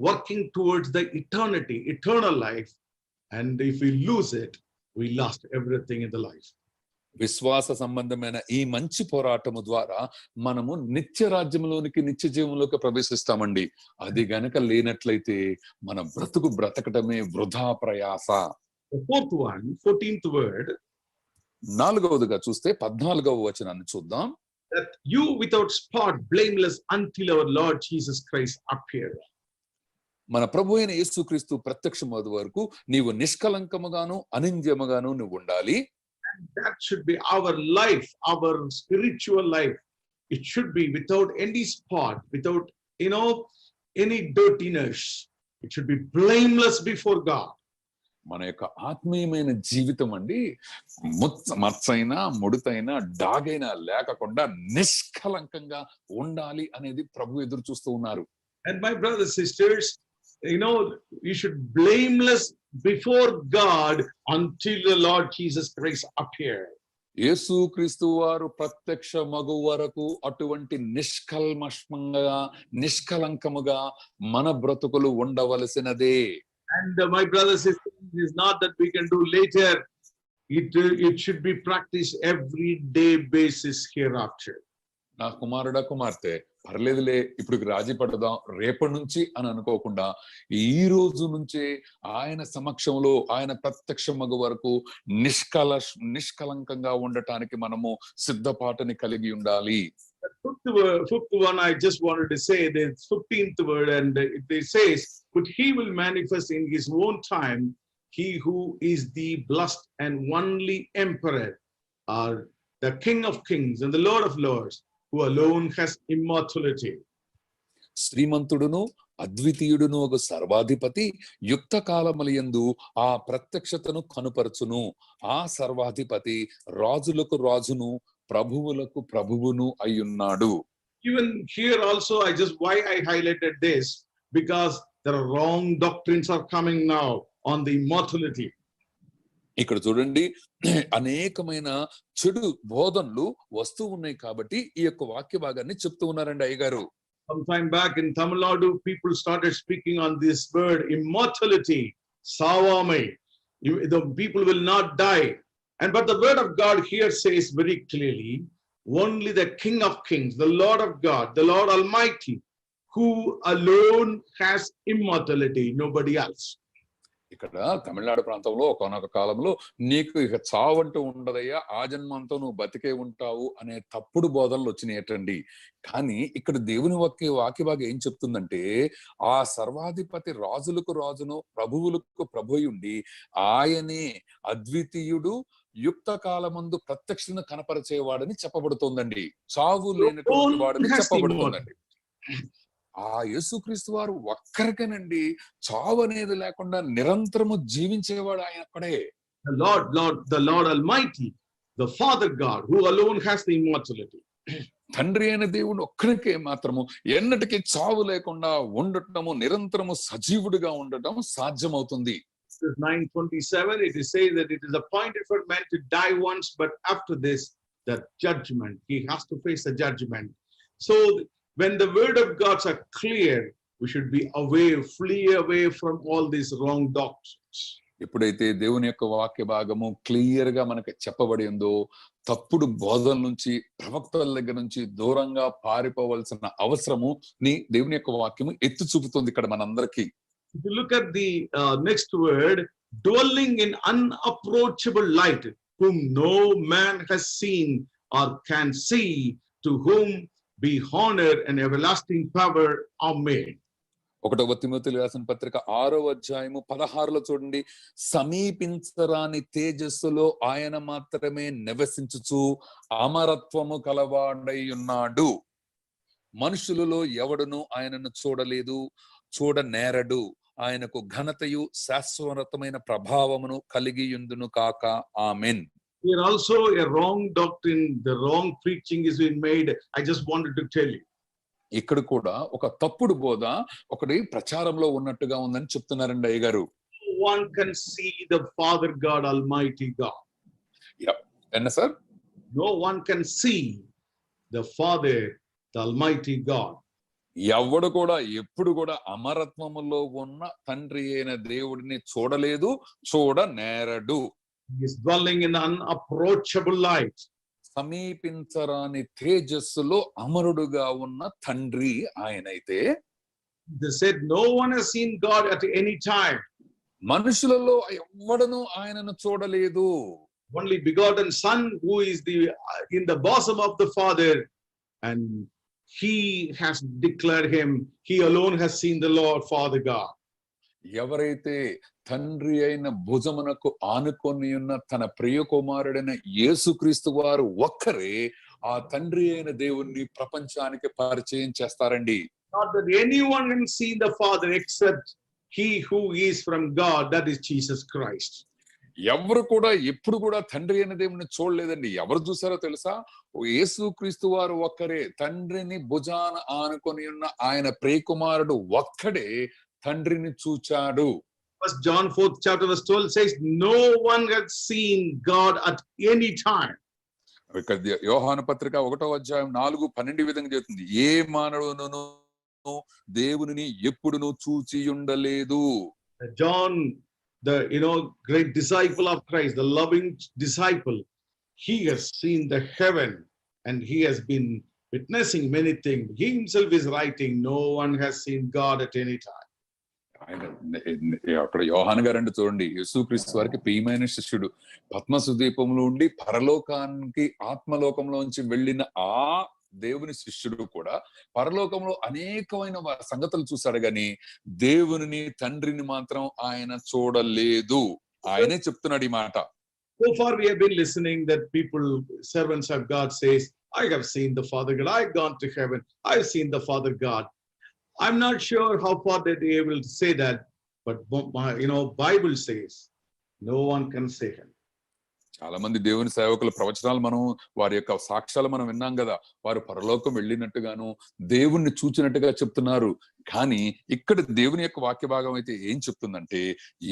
working towards the eternity, eternal life. And if we lose it, we lost everything in the life. విశ్వాస సంబంధమైన ఈ మంచి పోరాటము ద్వారా మనము నిత్య రాజ్యంలోనికి, నిత్య జీవంలోకి ప్రవేశిస్తామండి. అది గనక లేనట్లయితే మన బ్రతకటమే వృధా ప్రయాస. The fourth one, 14th word, నాలుగవదిగా చూస్తే 14వ వచనాన్ని చూద్దాం. that you without spot, blameless until our Lord Jesus Christ appear. మన ప్రభు అయిన యేసుక్రీస్తు ప్రత్యక్షమగు వరకు నీవు నిష్కలంకముగాను అనింద్యముగాను నువ్వు ఉండాలి. That should be our life, our spiritual life. It should be without any spot, without, any dirtiness. It should be blameless before God. మన యొక్క ఆత్మీయమైన జీవితం అండి, మచ్చైనా, ముడతైనా, డాగైనా లేకుండా నిష్కలంకంగా ఉండాలి అనేది ప్రభు ఎదురు చూస్తూ ఉన్నారు. And my brothers, sisters, you should blameless before God until the Lord Jesus Christ appear. యేసుక్రీస్తు వారు ప్రత్యక్షమగు వరకు అటువంటి నిష్కలంకముగా మన బ్రతుకులు ఉండవలసినదే. And my brothers, sisters, it is not that we can do later. It should be practiced every day basis hereafter. నా కుమారుడా, కుమార్తె, పర్లేదులే ఇప్పుడు రాజీ పడదాం రేపటి నుంచి అని అనుకోకుండా ఈ రోజు నుంచే ఆయన సమక్షంలో, ఆయన ప్రత్యక్షమగు వరకు నిష్కలంకంగా ఉండటానికి మనము సిద్ధపాటుని కలిగి ఉండాలి. Fifth one, I just wanted to say the 15th word, and it says, but he will manifest in his own time, he who is the blessed and only emperor, the King of kings and the Lord of lords, who alone has immortality. శ్రీమంతుడును అద్వితీయుడును ఒక సర్వాధిపతి యుక్త కాలములందు ఆ ప్రత్యక్షతను కనుపరచును. ఆ సర్వాధిపతి రాజులకు రాజును, ప్రభువులకు ప్రభువును అయ్యున్నాడు. Even here also, why I highlighted this, because there are wrong doctrines are coming now on the immortality. ఇక్కడ చూడండి, అనేకమైన చెడు బోధనలు వస్తూ ఉన్నాయి కాబట్టి ఈ యొక్క వాక్య భాగాన్ని చెప్తూ ఉన్నారండి అయ్యగారు. Some time back in Tamil Nadu, people started speaking on this word, immortality, savame. The people will not die. But the word of God here says very clearly, only the King of kings, the Lord of God, the Lord Almighty, who alone has immortality, nobody else. ఇక్కడ తమిళనాడు ప్రాంతంలో ఒకనొక కాలంలో నీకు ఇక చావంటూ ఉండదయ్యా, ఆ జన్మంతో నువ్వు బతికే ఉంటావు అనే తప్పుడు బోధనలు వచ్చినాయటండి. కానీ ఇక్కడ దేవుని వాక్య భాగం ఏం చెప్తుందంటే, ఆ సర్వాధిపతి రాజులకు రాజును, ప్రభువులకు ప్రభువుండి ఆయనే అద్వితీయుడు, యుక్త కాలమందు ప్రత్యక్షను కనపరిచేవాడని చెప్పబడుతోందండి. చావు లేనటువంటి వాడని చెప్పబడుతోందండి. ఆ యేసుక్రీస్తు వారు ఒక్కరికేనండి చావు అనేది లేకుండా నిరంతరము జీవించేవాడు ఆయన ఒక్కడే. The Lord Almighty, the Father God, who alone has the immortality. తండ్రి అయిన దేవుడు ఒక్కరికే మాత్రము ఎన్నటికీ చావు లేకుండా ఉండటము, నిరంతరము సజీవుడిగా ఉండటం సాధ్యమవుతుంది. 9:27, it is said that it is appointed for man to die once, but after this, the judgment. He has to face the judgment. So when the word of God are clear, we should be away, flee away from all these wrong doctrines. ఎప్పుడైతే దేవుని యొక్క వాక్య భాగము clear గా మనకి చెప్పబడి ఉందో, తప్పుడు బోధల నుంచి, ప్రవక్తల దగ్గర నుంచి దూరంగా పారిపోవలసిన అవసరము దేవుని యొక్క వాక్యము ఎత్తి చూపుతుంది ఇక్కడ మనందరికీ. If you look at the next word, dwelling in unapproachable light, whom no man has seen or can see, to whom be honor and everlasting power. Amen. 1వ తిమోతికి రాసిన పత్రిక 6వ అధ్యాయము 16లో చూడండి, సమీపించరాని తేజస్సులో ఆయన మాత్రమే నివసించుచు అమరత్వము కలవాడై ఉన్నాడు. మనుషులలో ఎవడును ఆయనను చూడలేదు, చూడనేరడు. ఆయనకు ఘనతయు శాశ్వతమైన ప్రభావమును కలిగియుందును కాక. Amen. Here also a wrong doctrine, the wrong preaching is being made. I just wanted to tell you. ఇక్కడ కూడా ఒక తప్పుడు బోధ ఒకటి ప్రచారంలో ఉన్నట్టుగా ఉందని చెప్తున్నారండి అయ్య గారు. One can see the Father God, Almighty God. ఎన్న sir? No one can see the Father, the Almighty God. ఎవడు కూడా ఎప్పుడు కూడా అమరత్వములో ఉన్న తండ్రి అయిన దేవుడిని చూడలేదు, చూడనేరడు. He is dwelling in unapproachable light. సమీపించరాని తేజస్సులో అమరుడుగా ఉన్న తండ్రి ఆయనైతే, they said no one has seen God at any time. మనుషులలో ఎవడను ఆయనను చూడలేదు. Only begotten Son, who is in the bosom of the Father, and he has declared him. He alone has seen the Lord, Father God. ఎవరైతే తండ్రి అయిన భుజమునకు ఆనుకొని ఉన్న తన ప్రియ కుమారుడైన యేసుక్రీస్తు వారు ఒక్కరే ఆ తండ్రి అయిన దేవుణ్ణి ప్రపంచానికి పరిచయం చేస్తారండి. Not that anyone can see the Father except he who is from God, that is Jesus Christ. ఎవరు కూడా ఎప్పుడు కూడా తండ్రి అయిన దేవుని చూడలేదండి. ఎవరు చూసారో తెలుసా? యేసుక్రీస్తు వారు ఒక్కరే, తండ్రిని భుజాన ఆనుకొని ఉన్న ఆయన ప్రియ కుమారుడు ఒక్కడే తండ్రిని చూచాడు. First John 4th chapter verse 12 says no one has seen God at any time. ఇక్కడ యోహాను పత్రిక 1వ అధ్యాయం 4:12 విధంగా చెప్తుంది, ఏ మానవుడును దేవునిని ఎప్పుడును చూచి ఉండలేదు. John, the great disciple of Christ, the loving disciple, he has seen the heaven and he has been witnessing many things. He himself is writing, no one has seen God at any time. ఆయన అక్కడ యోహాను guarantee చూడండి, యేసుక్రీస్తు వారికి ప్రియమైన శిష్యుడు, పద్మసు ద్వీపంలో ఉండి పరలోకానికి ఆత్మలోకంలోంచి వెళ్ళిన ఆ దేవుని శిష్యుడు కూడా పరలోకంలో అనేకమైన సంగతులు చూశాడు గాని దేవుని తండ్రిని మాత్రం ఆయన చూడలేదు. ఆయనే చెప్తున్నాడు ఈ మాట. So far we have been listening that people, servants of God, says, I have seen the Father God, I've gone to heaven, I've seen the Father God. I'm not sure how far that they will say that, but Bible says no one can say him. చాలా మంది దేవుని సేవకుల ప్రవచనాలు మనం, వారి యొక్క సాక్ష్యాలు మనం విన్నాం కదా, వారు పరలోకం వెళ్ళినట్టుగాను దేవుణ్ణి చూచినట్టుగా చెప్తున్నారు. కానీ ఇక్కడ దేవుని యొక్క వాక్య భాగం అయితే ఏం చెప్తుందంటే,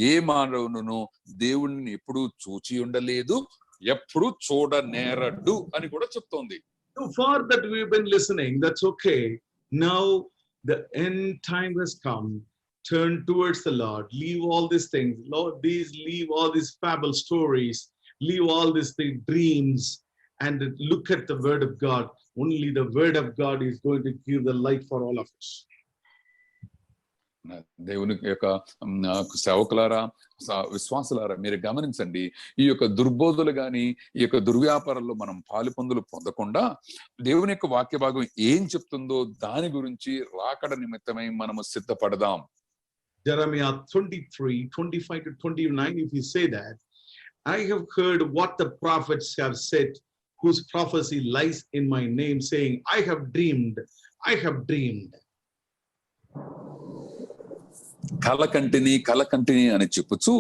ఏ మానవును దేవుణ్ణి ఎప్పుడు చూచి ఉండలేదు, ఎప్పుడు చూడనేరడు అని కూడా చెప్తోంది. So far that we've been listening, that's okay. Now the end time has come. Turn towards the Lord. Leave all these things. Lord, leave all these fable stories. Leave all these dreams and look at the word of God. Only the word of God is going to give the light for all of us. దేవుని యొక్క సేవకులారా, విశ్వాసులారా, మీరు గమనించండి, ఈ యొక్క దుర్బోధులు గాని ఈ యొక్క దుర్వ్యాపారాల్లో మనం పాలుపొందులు పొందకుండా దేవుని యొక్క వాక్య భాగం ఏం చెప్తుందో దాని గురించి రాకడ నిమిత్తమై మనము సిద్ధపడదాం. Jeremiah 23:25-29, if you say that, I have heard what the prophets have said, whose prophecy lies in my name, saying, I have dreamed, I have dreamed. కలకంటిని అని చెప్పుచు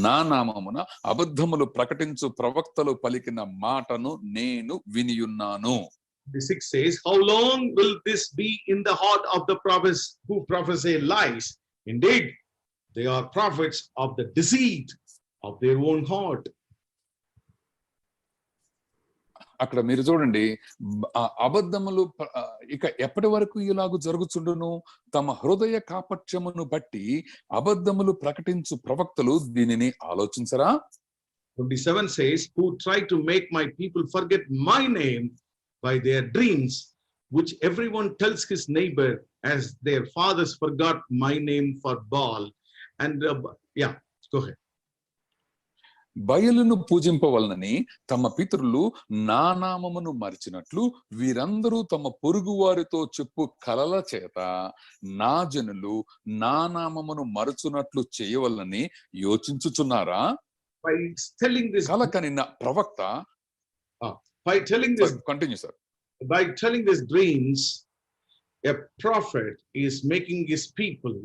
నా నామమున అబద్ధములు ప్రకటించు ప్రవక్తలు పలికిన మాటను నేను వినియున్నాను. The 6 says, how long will this be in the heart of the prophets who prophesy lies? Indeed, they are prophets of the deceit of their own heart. అక్కడ మీరు చూడండి, అబద్ధములు ఇక ఎప్పటి వరకు ఇలాగూ జరుగుచుండును? తమ హృదయ కాపట్యమును బట్టి అబద్ధములు ప్రకటించు ప్రవక్తలు దీనిని ఆలోచించరా? 27 says, who try to make my people forget my name by their dreams, which everyone tells his neighbor, as their fathers forgot my name for Baal. And yeah, go ahead. బయలును పూజింపవలనని తమ పితరులు నా నామమును మరిచినట్లు వీరందరూ తమ పొరుగు వారితో చెప్పు కలల చేత నా జనులు నా నామమును మరచునట్లు చేయవలనని యోచించుచున్నారా? By telling this, కల కనిన ప్రవక్త by telling this, continue sir. by telling these dreams, a prophet is making his people,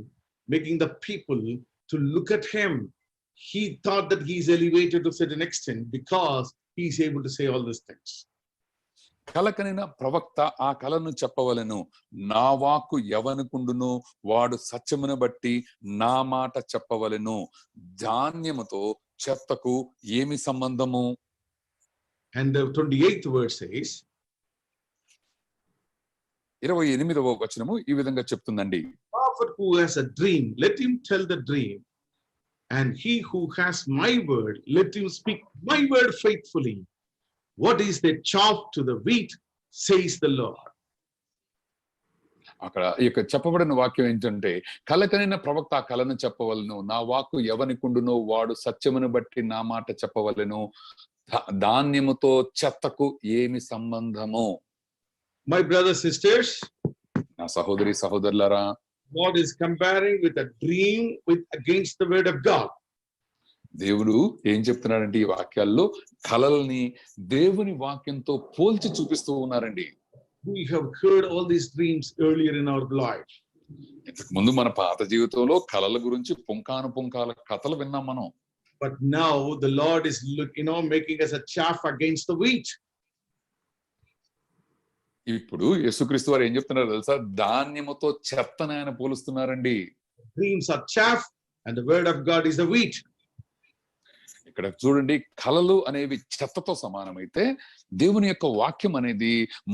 making the people to look at him. He thought that he is elevated to a certain extent because he is able to say all these things. కలకనిన ప్రవక్త ఆ కలను చెప్పవలెను, నా వాక్కు ఎవనుకుండును వాడు సత్యమును బట్టి నా మాట చెప్పవలెను, ధాన్యముతో చెత్తకు ఏమి సంబంధము? And the 28th verse says, 28వ వచనము ఈ విధంగా చెప్తుందండి, prophet who has a dream, let him tell the dream. And he who has my word, let him speak my word faithfully. What is the chaff to the wheat, says the Lord. అక్కడ ఇక చెప్పబడిన వాక్యం ఏంటంటే, కలకనిన ప్రవక్త ఆ కలను చెప్పవలను, నా వాక్కు ఎవనికుండునో వాడు సత్యమును బట్టి నా మాట చెప్పవలెను, ధాన్యముతో చెత్తకు ఏమి సంబంధము? My brothers, sisters, నా సహోదరి సహోదరులారా, God is comparing with a dream with against the word of God. దేవుడు ఏం చెప్తున్నాడంటే ఈ వాక్యాల్లో కలల్ని దేవుని వాక్యంతో పోల్చి చూపిస్తూ ఉన్నారండి. We have heard all these dreams earlier in our life. ఇంతకు ముందు మన పాత జీవితంలో కలల గురించి పుంకాల కథలు విన్నాం మనం. But now the Lord is making us a chaff against the wheat. ఇప్పుడు యేసుక్రీస్తు వారు ఏం చెప్తున్నారు తెలుసా? ధాన్యముతో చెత్తని ఆయన పోలుస్తున్నారండి. Dreams are chaff and the word of God is the wheat. ఇక్కడ చూడండి, కలలు అనేవి చెత్తతో సమానమైతే దేవుని యొక్క వాక్యం అనేది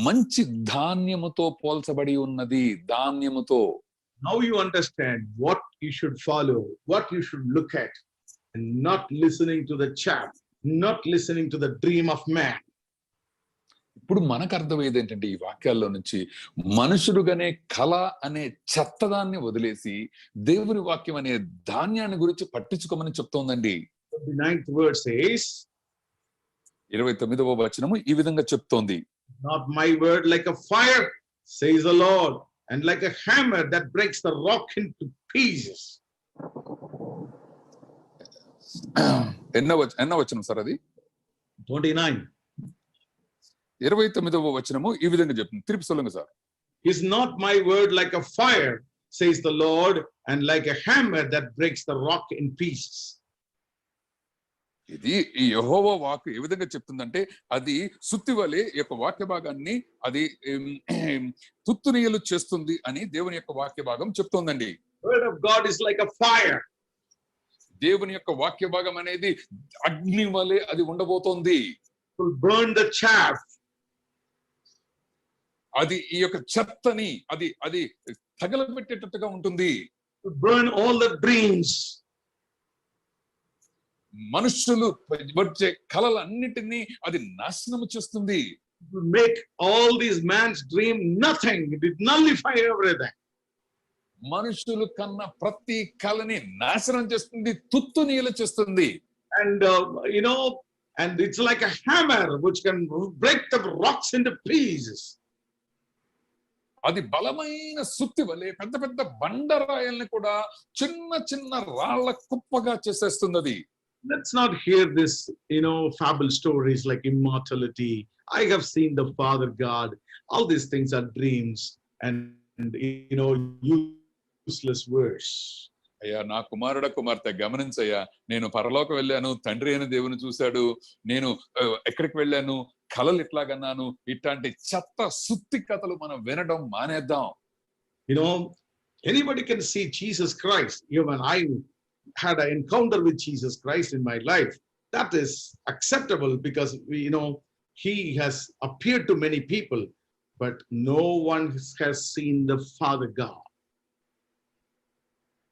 మంచి ధాన్యముతో పోల్చబడి ఉన్నది. ధాన్యముతో. Now you understand what you should follow, what you should look at, and not listening to the chaff, not listening to the dream of man. ఇప్పుడు మనకు అర్థమయ్యేది ఏంటంటే ఈ వాక్యాల్లో నుంచి మనుషుడుగానే కళ అనే చెత్తదాన్ని వదిలేసి దేవుని వాక్యం అనే ధాన్యాన్ని గురించి పట్టించుకోమని చెప్తోందండి. 29th verse says, 29వ వచనము ఈ విధంగా చెప్తోంది, not my word like a fire, says the Lord, and like a hammer that breaks the rock into pieces. ఎన్న వచనం సార్ అది? 29. 29వ వచనము ఈ విధంగా చెప్తుంది. తిరిగి సొల్లుంగ sir. Is not my word like a fire, says the Lord, and like a hammer that breaks the rock in pieces. ఇది ఈ యెహోవా వాక్కు ఏ విధంగా చెప్తుందంటే, అది సుత్తి వలె ఈ యొక్క వాక్య భాగాన్ని అది తుత్తునియలు చేస్తుంది అని దేవుని యొక్క వాక్య భాగం చెప్తోందండి. Word of God is like a fire. దేవుని యొక్క వాక్య భాగం అనేది అగ్ని వలె అది ఉండబోతోంది. Will burn the chaff. అది ఈ యొక్క చెత్తని అది అది తగలబెట్టేటట్టుగా ఉంటుంది. To burn all the dreams. మనుషులు వచ్చే కలలన్నిటినీ అది నాశనము చేస్తుంది. To make all these man's dream nothing. It will nullify everything. మనుషులు కన్నా ప్రతి కళని నాశనం చేస్తుంది, తుత్తునీలు చేస్తుంది. And and it's like a hammer which can break the rocks into pieces. అది బలమైన సుత్తి వలె పెద్ద పెద్ద బండరాయల్ని కూడా చిన్న చిన్న రాళ్ల కుప్పగా చేసేస్తుంది. అది let's not hear this, fable stories like immortality. I have seen the Father God. All these things are dreams and, useless words. అయ్యా నా కుమార్తె గమనించయ్యా, నేను పరలోకం వెళ్ళాను, తండ్రి అయిన దేవుని చూశాడు, నేను ఎక్కడికి వెళ్ళాను, కలలు ఇట్లాగన్నాను, ఇట్లాంటి చెత్త సుత్తి కథలు మనం వినడం మానేద్దాం. Anybody can see Jesus Christ. Even I had an encounter with Jesus Christ in my life. That is acceptable because he has appeared to many people, but no one has seen the Father God.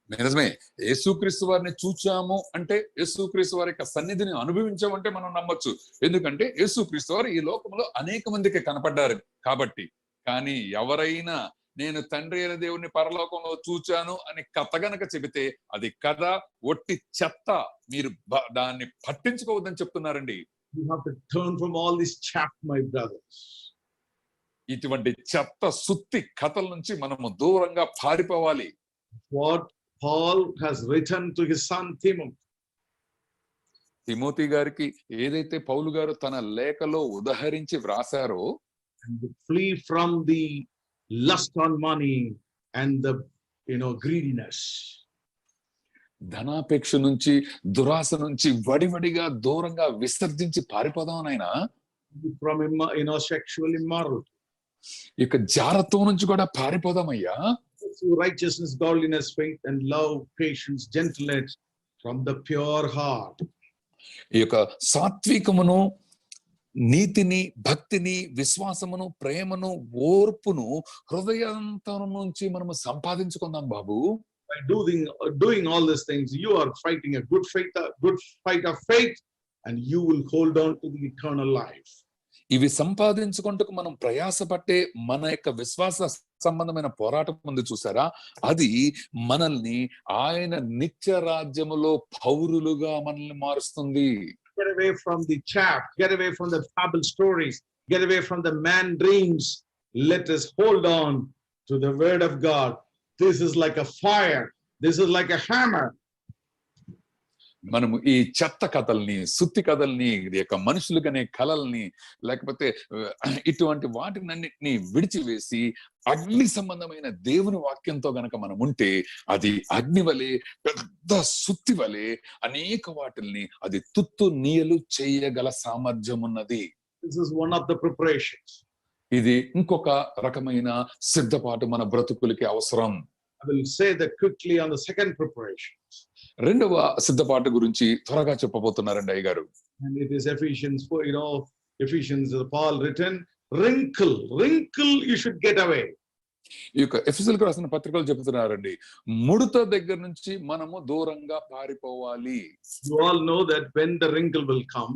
నిజమే, యేసుక్రీస్తు వారిని చూచాము అంటే యేసుక్రీస్తు వారి యొక్క సన్నిధిని అనుభవించామంటే మనం నమ్మొచ్చు. ఎందుకంటే యేసుక్రీస్తు వారు ఈ లోకంలో అనేక మందికి కనపడ్డారు కాబట్టి. కానీ ఎవరైనా నేను తండ్రి అయిన దేవుని పరలోకంలో చూచాను అని కథ గనక చెబితే అది కథ, ఒట్టి చెత్త, మీరు దాన్ని పట్టించుకోవద్దని చెప్తున్నారండి. You have to turn from all this chaff, my brothers. ఇటువంటి చెత్త సుత్తి కథల నుంచి మనము దూరంగా పారిపోవాలి. What Paul has written to his son Timothy. Timothy గారికి ఏదైతే పౌలు గారు తన లేఖలో ఉదహరించి వ్రాసారో, and flee from the lust on money and the greediness. ధనాపేక్ష నుంచి, దురాశ నుంచి వడివడిగా దూరంగా విసర్జించి పారిపోదాం నాయనా. From sexual immorality. ఇక జారత్వం నుంచి కూడా పారిపోదామయ్యా. Righteousness, godliness, faith and love, patience, gentleness from the pure heart. ఈ యొక్క సాత్వికమును, నీతిని, భక్తిని, విశ్వాసమును, ప్రేమను, ఓర్పును హృదయాంతరం నుంచి మనము సంపాదించుకుందాం బాబు. By doing all these things, you are fighting a good fight of faith, and you will hold on to the eternal life. ఇవి సంపాదించుకుంటూ మనం ప్రయాసపట్టే మన యొక్క విశ్వాస సంబంధమైన పోరాటం ఉంది చూసారా, అది మనల్ని ఆయన నిత్య రాజ్యములో పౌరులుగా మనల్ని మారుస్తుంది. Get away from the chaff, get away from the fable stories, get away from the man dreams. Let us hold on to the word of God. This is like a fire, this is like a hammer. మనము ఈ చెత్త కథల్ని, సుత్తి కథల్ని, ఇది యొక్క మనుషులుగానే కళల్ని, లేకపోతే ఇటువంటి వాటినన్నిటిని విడిచివేసి అగ్ని సంబంధమైన దేవుని వాక్యంతో గనక మనం ఉంటే అది అగ్ని వలె, పెద్ద సుత్తి వలె అనేక వాటిల్ని అది తుత్తు నీయలు చేయగల సామర్థ్యం ఉన్నది. This is one of the preparations. ఇది ఇంకొక రకమైన సిద్ధపాటు మన బ్రతుకులకి అవసరం. I will say that quickly on the second preparation. రెండవ సిద్ధపాటు గురించి త్వరగా చెప్పబోతున్నారండి అయ్యగారు. And it is Ephesians 4, Ephesians, Paul written, wrinkle you should get away. ఈ యొక్క ఎఫెసీయులకు రాసిన పత్రికలు చెబుతున్నారండి, ముడత దగ్గర నుంచి మనము దూరంగా పారిపోవాలి. You all know that when the wrinkle will come,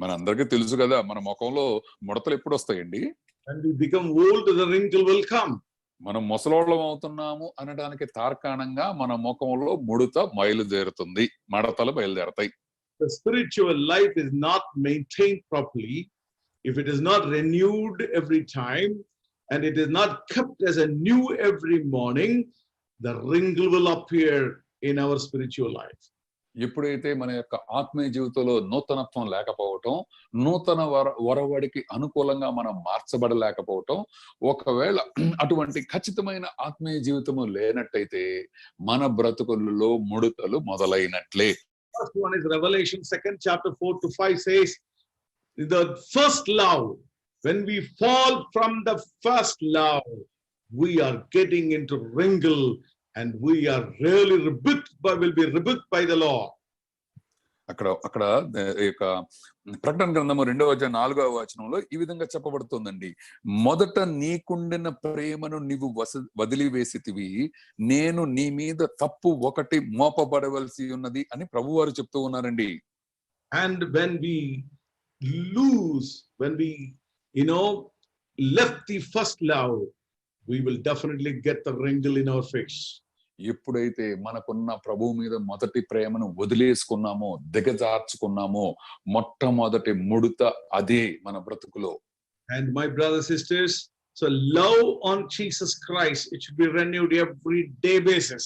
మనందరికీ తెలుసు కదా, మన ముఖంలో ముడతలు ఎప్పుడు వస్తాయండి? when we become old, the wrinkle will come. మనం ముసలోళ్ళం అవుతున్నాము అనడానికి తార్కాణంగా మన ముఖంలో ముడత బయలుదేరుతుంది, మడతలు బయలుదేరతాయి. The spiritual life is not maintained properly if it is not renewed every time and it is not kept as a new every morning. The wrinkle will appear in our spiritual life. ఎప్పుడైతే మన యొక్క ఆత్మీయ జీవితంలో నూతనత్వం లేకపోవటం, నూతన వరవడికి అనుకూలంగా మనం మార్చబడలేకపోవటం, ఒకవేళ అటువంటి ఖచ్చితమైన ఆత్మీయ జీవితము లేనట్టయితే మన బ్రతుకులలో ముడతలు మొదలైనట్లే. First one is Revelation 2nd chapter 4-5 says, the first love, when we fall from the first love, we are getting into wrinkle and we are really will be rebuked by the Lord. అక్కడ ప్రకటన గ్రంథము 2:4 ఈ విధంగా చెప్పబడుతుందండి, మొదట నీకుండిన ప్రేమను నీవు వదిలివేసితివి, నేను నీ మీద తప్పు ఒకటి మోపబడవలసి ఉన్నది అని ప్రభువారు చెప్తూ ఉన్నారండి. And when we left the first love, we will definitely get the wrinkle in our face. ఎప్పుడైతే మనకున్న ప్రభువు మీద మొదటి ప్రేమను వదిలేసుకున్నామో, దిగజార్చుకున్నామో, మొట్టమొదటి ముడత అదే మన బ్రతుకులో. And my brothers and sisters, so love on Jesus Christ, it should be renewed every day basis.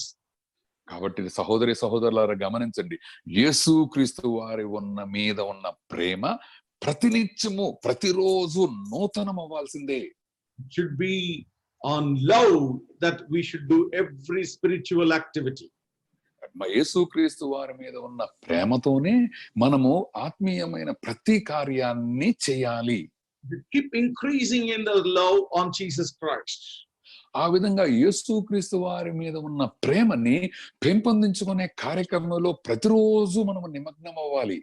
కాబట్టి సహోదరి సహోదరులారా గమనించండి, యేసుక్రీస్తు వారి మీద ఉన్న ప్రేమ ప్రతినిత్యము ప్రతిరోజు నూతనం అవ్వాల్సిందే. It should be on love that we should do every spiritual activity. యేసుక్రీస్తు వారి మీద ఉన్న ప్రేమతోనే మనము ఆత్మీయమైన ప్రతి కార్యాన్ని చేయాలి. Keep increasing in the love on Jesus Christ. ఆ విధంగా యేసుక్రీస్తు వారి మీద ఉన్న ప్రేమని పెంపొందించుకునే కార్యక్రమంలో ప్రతిరోజు మనము నిమగ్నం అవ్వాలి.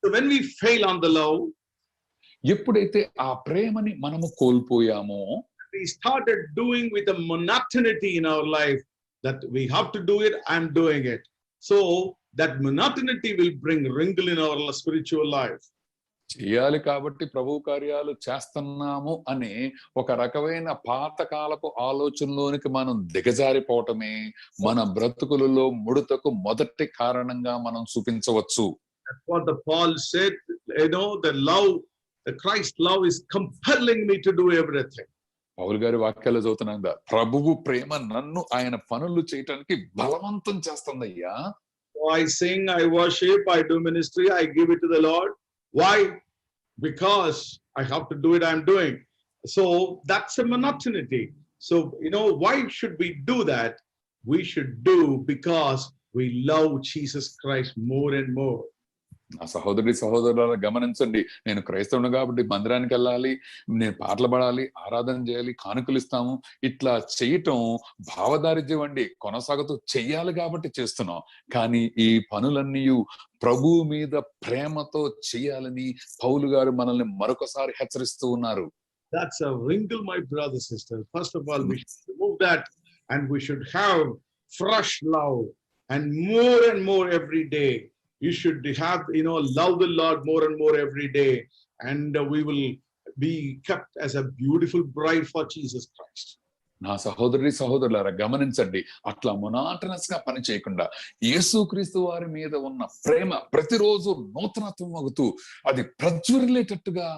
So when we fail on the love, ఎప్పుడైతే ఆ ప్రేమని మనము కోల్పోయామో, we started doing with a monotonity in our life that we have to do it, I'm doing it. So that monotonity will bring wrinkle in our spiritual life. చేయాలి కాబట్టి ప్రభు కార్యాలు చేస్తున్నాము అనే ఒక రకమైన పాతకాలపు ఆలోచనలోనికి మనం దిగజారిపోవటమే మన బ్రతుకులలో ముడతకు మొదటి కారణంగా మనం చూపించవచ్చు. That's what the Paul said, the Christ love is compelling me to do everything. పౌలు గారి వాక్యాలు చదువుతున్నాం, ప్రభువు ప్రేమ నన్ను ఆయన పనులు చేయటానికి బలవంతం చేస్తుందయ్యా. I sing, I worship, I do ministry, I give it to the Lord. Why? Because I have to do it, I'm doing. So that's a monotonity. So, why should we do that? We should do because we love Jesus Christ more and more. నా సహోదరి సహోదరుల గమనించండి, నేను క్రైస్తవుని కాబట్టి మందిరానికి వెళ్ళాలి, నేను పాటలు పాడాలి, ఆరాధన చేయాలి, కానుకలు ఇస్తాము, ఇట్లా చేయటం భావదారిద్ర్యం అండి. కొనసాగుతూ చెయ్యాలి కాబట్టి చేస్తున్నాం. కానీ ఈ పనులన్నీ ప్రభువు మీద ప్రేమతో చేయాలని పౌలు గారు మనల్ని మరొకసారి హెచ్చరిస్తూ ఉన్నారు. That's a wrinkle, my brother, sister. First of all, we should remove that, and we should have fresh love and more every day. You should have, love the Lord more and more every day, and we will be kept as a beautiful bride for Jesus Christ. నా సహోదరి సహోదరులారా గమనించండి, అట్లా monotonous గా పని చేయకుండా యేసుక్రీస్తు వారి మీద ఉన్న ప్రేమ ప్రతిరోజు నూతనత్వం అవుతూ అది ప్రజ్వరిల్లేటట్టుగా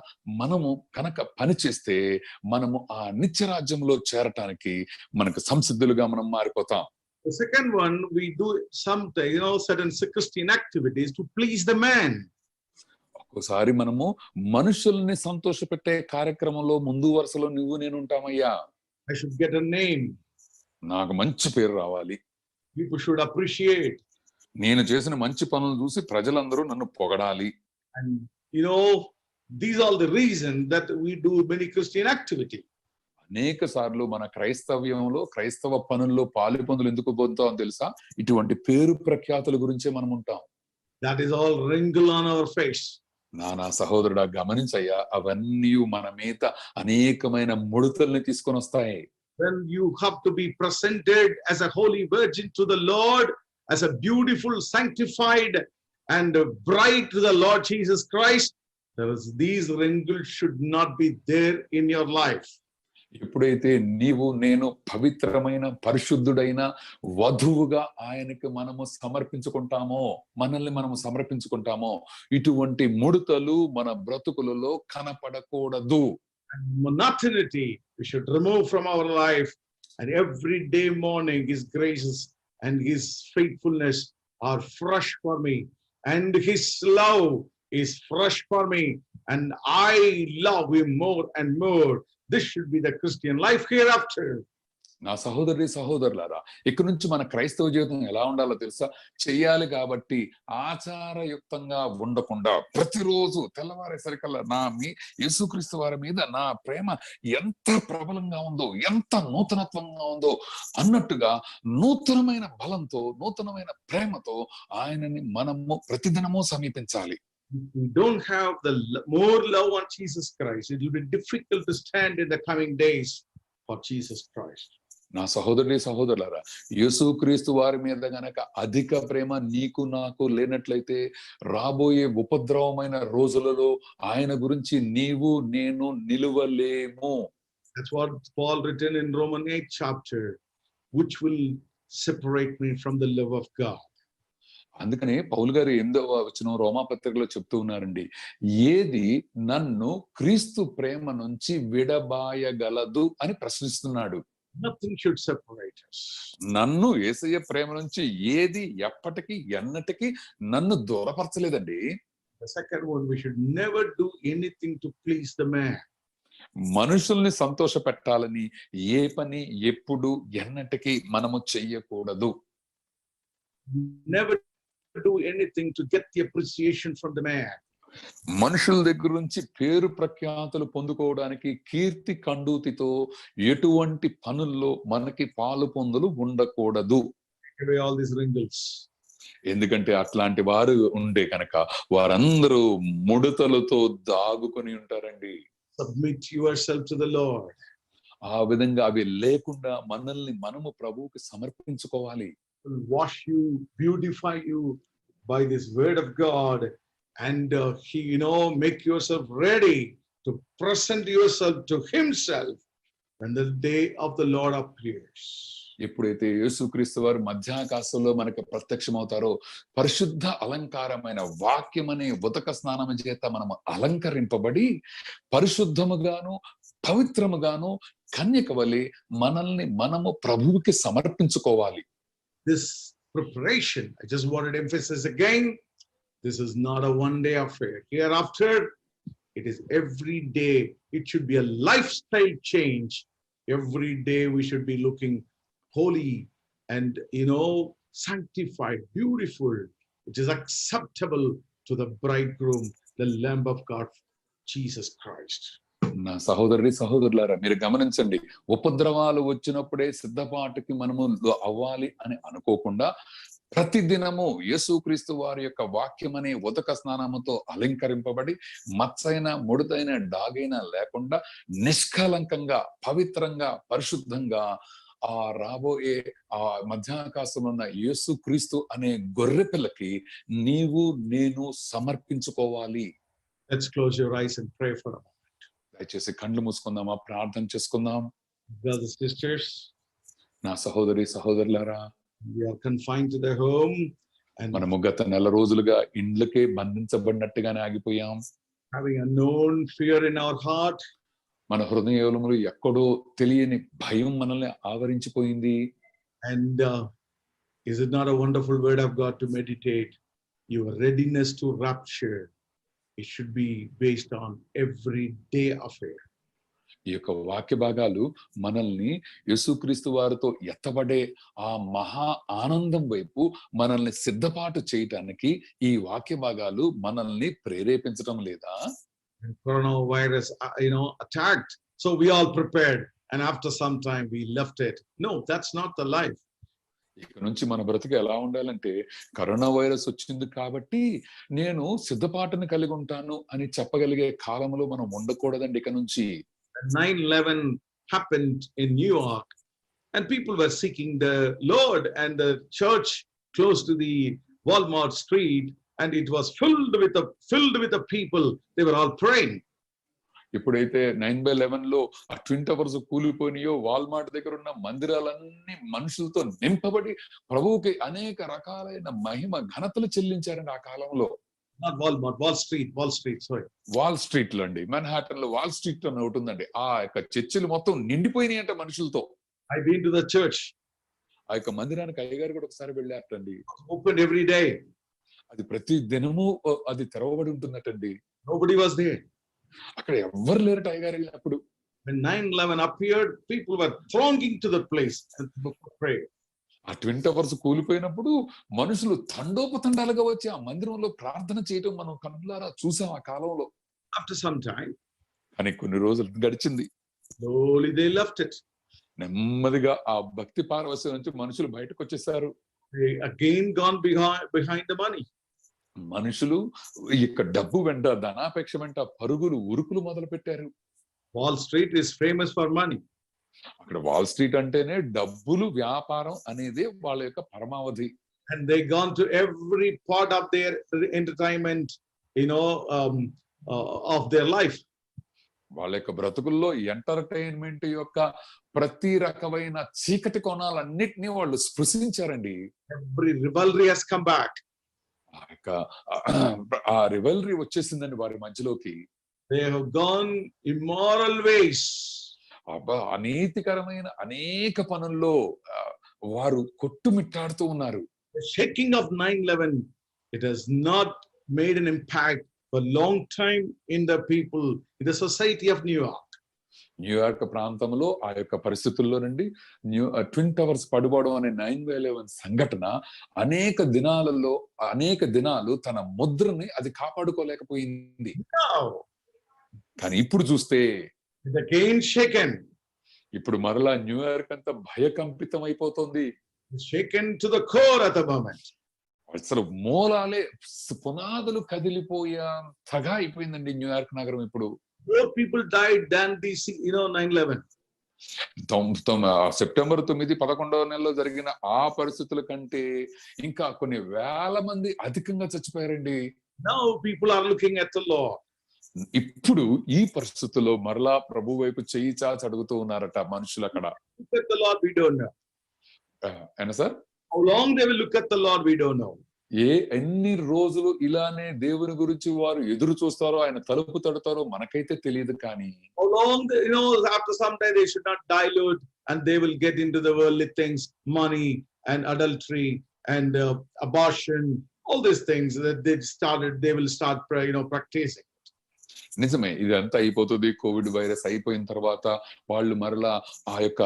మనము కనుక పని చేస్తే మనము ఆ నిత్యరాజ్యంలో చేరటానికి మనకు సంసిద్ధులుగా మనం మారిపోతాం. The second one, we do something, certain Christian activities to please the man. ఒక్కోసారి మనము మనుషుల్ని సంతోషపెట్టే కార్యక్రమంలో ముందు వరుసలో నువ్వు నేను ఉంటామయ్యా. I should get a name. నాకు మంచి పేరు రావాలి. People should appreciate. నేను చేసిన మంచి పనులు చూసి ప్రజలందరూ నన్ను పొగడాలి. And these are the reasons that we do many Christian activities. అనేక సార్లు మన క్రైస్తవ్యంలో క్రైస్తవ పనుల్లో పాలు పొందులు ఎందుకు పొందుతాం తెలుసా? ఇటువంటి పేరు ప్రఖ్యాతుల గురించే మనం ఉంటాం. That is all wrinkle on our face. నా సహోదరుడా గమనించయ్యా, అవన్నీ మన మీద అనేకమైన ముడతల్ని తీసుకొని వస్తాయి. When you have to be presented as a holy virgin to the Lord, as a beautiful, sanctified and bride to the Lord Jesus Christ, these wrinkles should not be there in your life. ఎప్పుడైతే నీవు నేను పవిత్రమైన పరిశుద్ధుడైన వధువుగా ఆయనకి మనము సమర్పించుకుంటామో ఇటువంటి ముడతలు మన బ్రతుకులలో కనపడకూడదు. Monotonity we should remove from our life, and every day morning His graces and His faithfulness are fresh for me, and His love is fresh for me, and I love Him more and more. This should be the Christian life hereafter. నా సహోదరి సహోదరులారా, ఇక్కడి నుంచి మన క్రైస్తవ జీవితం ఎలా ఉండాలో తెలుసా? చెయ్యాలి కాబట్టి ఆచారయుక్తంగా ఉండకుండా ప్రతిరోజు తెల్లవారేసరికల్లా యేసుక్రీస్తు వారి మీద నా ప్రేమ ఎంత ప్రబలంగా ఉందో, ఎంత నూతనత్వంగా ఉందో అన్నట్టుగా నూతనమైన బలంతో, నూతనమైన ప్రేమతో ఆయనని మనము ప్రతిదినము సమీపించాలి. If we don't have the more love on Jesus Christ, it will be difficult to stand in the coming days for Jesus Christ. నా సహోదరి సహోదరులారా, యేసుక్రీస్తు వారి మీద గనక అధిక ప్రేమ నీకు నాకు లేనట్లయితే రాబోయే ఉపద్రవమైన రోజులలో ఆయన గురించి నీవు నేను నిలువలేము. That's what Paul written in Romans 8th chapter, which will separate me from the love of God. అందుకనే పౌలు గారు 8వ వచనం రోమా పత్రికలో చెప్తూ ఉన్నారండి, ఏది నన్ను క్రీస్తు ప్రేమ నుంచి విడబాయగలదు అని ప్రశ్నిస్తున్నాడు. Nothing should separate us. నన్ను యేసయ్య ప్రేమ నుంచి ఏది ఎప్పటికీ ఎన్నటికీ నన్ను దూరపరచలేదండి. The second one, we should never do anything to please the man. మనుషుల్ని సంతోష పెట్టాలని ఏ పని ఎప్పుడు ఎన్నటికీ మనము చెయ్యకూడదు. Never do anything to get the appreciation from the man. మనుషుల దగ్గర నుంచి పేరు ప్రఖ్యాతులు పొందుకోవడానికి కీర్తి కండూతితో ఎటువంటి పనుల్లో మనకి పాలు పొందులు ఉండకూడదు. Away all these wrinkles. ఎందుకంటే అట్లాంటి వారు ఉండే కనుక వారందరూ ముడతలతో దాగుకొని ఉంటారండి. Submit yourself to the Lord. ఆ విధంగా అవి లేకుండా మనల్ని మనము ప్రభువుకి సమర్పించుకోవాలి. Will wash you, beautify you by this word of God, and he, make yourself ready to present yourself to himself when the day of the Lord appears. ఎప్పుడైతే యేసుక్రీస్తు వారు మధ్యాకాశంలో మనకు ప్రత్యక్షమవుతారో పరిశుద్ధ అలంకారమైన వాక్యం అనే ఉదక స్నానం చేత మనము అలంకరింపబడి పరిశుద్ధముగాను పవిత్రముగాను కన్యక వలె మనల్ని మనము ప్రభువుకి సమర్పించుకోవాలి. This preparation, I just wanted to emphasize again, this is not a one-day affair. Hereafter, it is every day. It should be a lifestyle change. Every day we should be looking holy and, sanctified, beautiful, which is acceptable to the bridegroom, the Lamb of God, Jesus Christ. నా సహోదరులారా మీరు గమనించండి, ఉపద్రవాలు వచ్చినప్పుడే సిద్ధపాటుకి మనము అవ్వాలి అని అనుకోకుండా ప్రతిదినము యేసుక్రీస్తు వారి యొక్క వాక్యం అనే ఉదక స్నానముతో అలంకరింపబడి మచ్చైన ముడతైన డాగైన లేకుండా నిష్కలంకంగా పవిత్రంగా పరిశుద్ధంగా ఆ రాబోయే ఆ మధ్యాకాశం ఉన్న యేసుక్రీస్తు అనే గొర్రె పిల్లకి నీవు నేను సమర్పించుకోవాలి. Let's close your eyes and pray for a moment. దయచేసి కళ్ళు మూసుకుందామా, ప్రార్థన చేసుకుందాం. Brothers, sisters, నా సహోదరులారా, we are confined to the home and మనము గత నెల రోజులుగా ఇండ్లకే బంధించబడినట్టుగానే ఆగిపోయాం. having a known fear in our heart. మన హృదయంలో ఎక్కడో తెలియని భయం మనల్ని ఆవరించిపోయింది. And is it not a wonderful word of God to meditate? Your readiness to rapture, it should be based on everyday affair. ఈ యొక్క వాక్య భాగాలు మనల్ని యేసుక్రీస్తు వారితో ఎత్తబడే ఆ మహా ఆనందం వైపు మనల్ని సిద్ధపాటు చేయటానికి ఈ వాక్య భాగాలు మనల్ని ప్రేరేపించడం లేదా? And coronavirus, attacked. So we all prepared. And after some time we left it. No, that's not the life. ఇక నుంచి మన బ్రతుకు ఎలా ఉండాలంటే, కరోనా వైరస్ వచ్చింది కాబట్టి నేను సిద్ధపాటును కలిగి ఉంటాను అని చెప్పగలిగే కాలంలో మనం ఉండకూడదండి. ఇక నుంచి 9/11 happened in New York, and people were seeking the Lord, and the church close to the Walmart street, and it was filled with the people. They were all praying. ఎప్పుడైతే 9/11 లో ఆ ట్విన్ టవర్స్ కూలిపోయినాయో, వాల్మార్ట్ దగ్గర ఉన్న మందిరాలన్నీ మనుషులతో నింపబడి ప్రభువుకి అనేక రకాలైన మహిమ ఘనతలు చెల్లించారండి ఆ కాలంలో. Not Walmart, Wall Street, sorry. Wall street లో అండి, మన్హాటన్ లో వాల్ స్ట్రీట్ లో ఒకటి ఉందండి. ఆ యొక్క చర్చిలు మొత్తం నిండిపోయినాయి అంట మనుషులతో. I've been to the church. ఆ యొక్క మందిరానికి అయ్యగారు కూడా ఒకసారి వెళ్ళారటండి. Opened every day. అది ప్రతి దినము అది తెరవబడి ఉంటున్నట్టండి. Nobody was there. అక్కడ ఎవ్వరు లేరట అయ్యగారు వెళ్ళినప్పుడు. When 9/11 appeared, people were thronging to the place and pray. ఆ ట్విన్ టవర్స్ కూలిపోయినప్పుడు మనుషులు తండోపతండాలుగా వచ్చి ఆ మందిరంలో ప్రార్థన చేయటం మనం కళ్ళారా చూసాం ఆ కాలంలో. After some time, కానీ కొన్ని రోజులు గడిచింది. slowly they left it. నెమ్మదిగా ఆ భక్తి పారవశ్యం నుంచి మనుషులు బయటకు వచ్చేసారు. They again gone behind the money. మనుషులు ఇక డబ్బు వెంట, ధనాపేక్ష వెంట పరుగులు ఉరుకులు మొదలు పెట్టారు. Wall Street is famous for money. అక్కడ వాల్ స్ట్రీట్ అంటేనే డబ్బులు, వ్యాపారం అనేది వాళ్ళ యొక్క పరమావధి. And they gone to every part of their entertainment, of their life. వాళ్ళ యొక్క బ్రతుకుల్లో ఎంటర్టైన్మెంట్ యొక్క ప్రతి రకమైన చీకటి కోణాలన్నిటినీ వాళ్ళు స్పృశించారండి. Every rivalry has come back. ఆ రివల్రీ వచ్చేసిందండి వారి మధ్యలోకి. They have gone immoral ways. అనీతికరమైన అనేక పనుల్లో వారు కొట్టుమిట్టాడుతూ ఉన్నారు. The shaking of 9/11, it has not made an impact for a long time in the people, in the society of New York. New York ప్రాంతంలో ఆ యొక్క పరిస్థితుల్లో నుండి ట్విన్ టవర్స్ పడిపోవడం అనే 9/11 సంఘటన అనేక దినాలు తన ముద్రని అది కాపాడుకోలేకపోయింది. Now, కానీ ఇప్పుడు చూస్తే it's again shaken. ఇప్పుడు మరలా న్యూయార్క్ అంతా భయకంపితం అయిపోతుంది. It's shaken to the core at the moment. అసలు మూలాలే పునాదులు కదిలిపోయేంతగా అయిపోయిందండి న్యూయార్క్ నగరం ఇప్పుడు. More people died than the 9/11. September 9, 11వ నెలలో జరిగిన ఆ పరిస్థితుల కంటే ఇంకా కొన్ని వేల మంది అధికంగా చచ్చిపోయారండి. Now people are looking at the Lord. ఇప్పుడు ఈ పరిస్థితుల్లో మరలా ప్రభు వైపు చెయ్యి చాచి అడుగుతూ ఉన్నారట మనుషులు అక్కడ. Look at the Lord, we don't know. అయినా sir How long they will look at the Lord, we don't know. ఎన్ని రోజులు ఇలానే దేవుని గురించి వారు ఎదురు చూస్తారో, ఆయన తలుపు తడతారో మనకైతే తెలియదు. కానీ How long after some time they should not dilute and they will get into the worldly things, money and adultery and abortion, all these things that they will start practicing. నిజమే, ఇదంతా అయిపోతుంది. కోవిడ్ వైరస్ అయిపోయిన తర్వాత వాళ్ళు మరలా ఆ యొక్క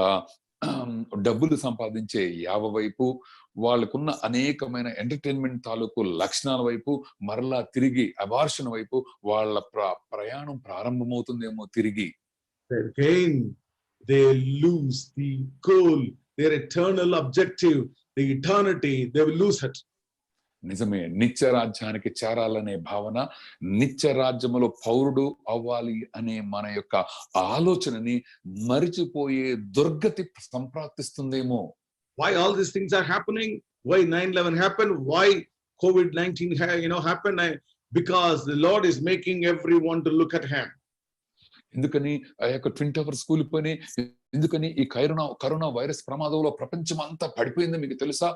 డబ్బులు సంపాదించే యావ వైపు, వాళ్ళకున్న అనేకమైన ఎంటర్టైన్మెంట్ తాలూకు లక్షణాల వైపు, మరలా తిరిగి అబార్షన్ వైపు వాళ్ళ ప్రయాణం ప్రారంభమవుతుందేమో తిరిగి. Again they lose the goal, their eternal objective, the eternity, they will lose it. నిజమే, నిత్య రాజ్యానికి చేరాలనే భావన, నిత్య రాజ్యములో పౌరుడు అవ్వాలి అనే మన యొక్క ఆలోచనని మరిచిపోయే దుర్గతి సంప్రాప్తిస్తుందేమో. Why all these things are happening? Why 9/11 happened? Why COVID-19 happened? Because the Lord is making everyone to look at Him. ఎందుకని ఆ యొక్క ట్విన్ టవర్స్ కూలిపోయినాయి? ఎందుకని ఈ కరోనా వైరస్ ప్రమాదంలో ప్రపంచం అంతా పడిపోయింది మీకు తెలుసా?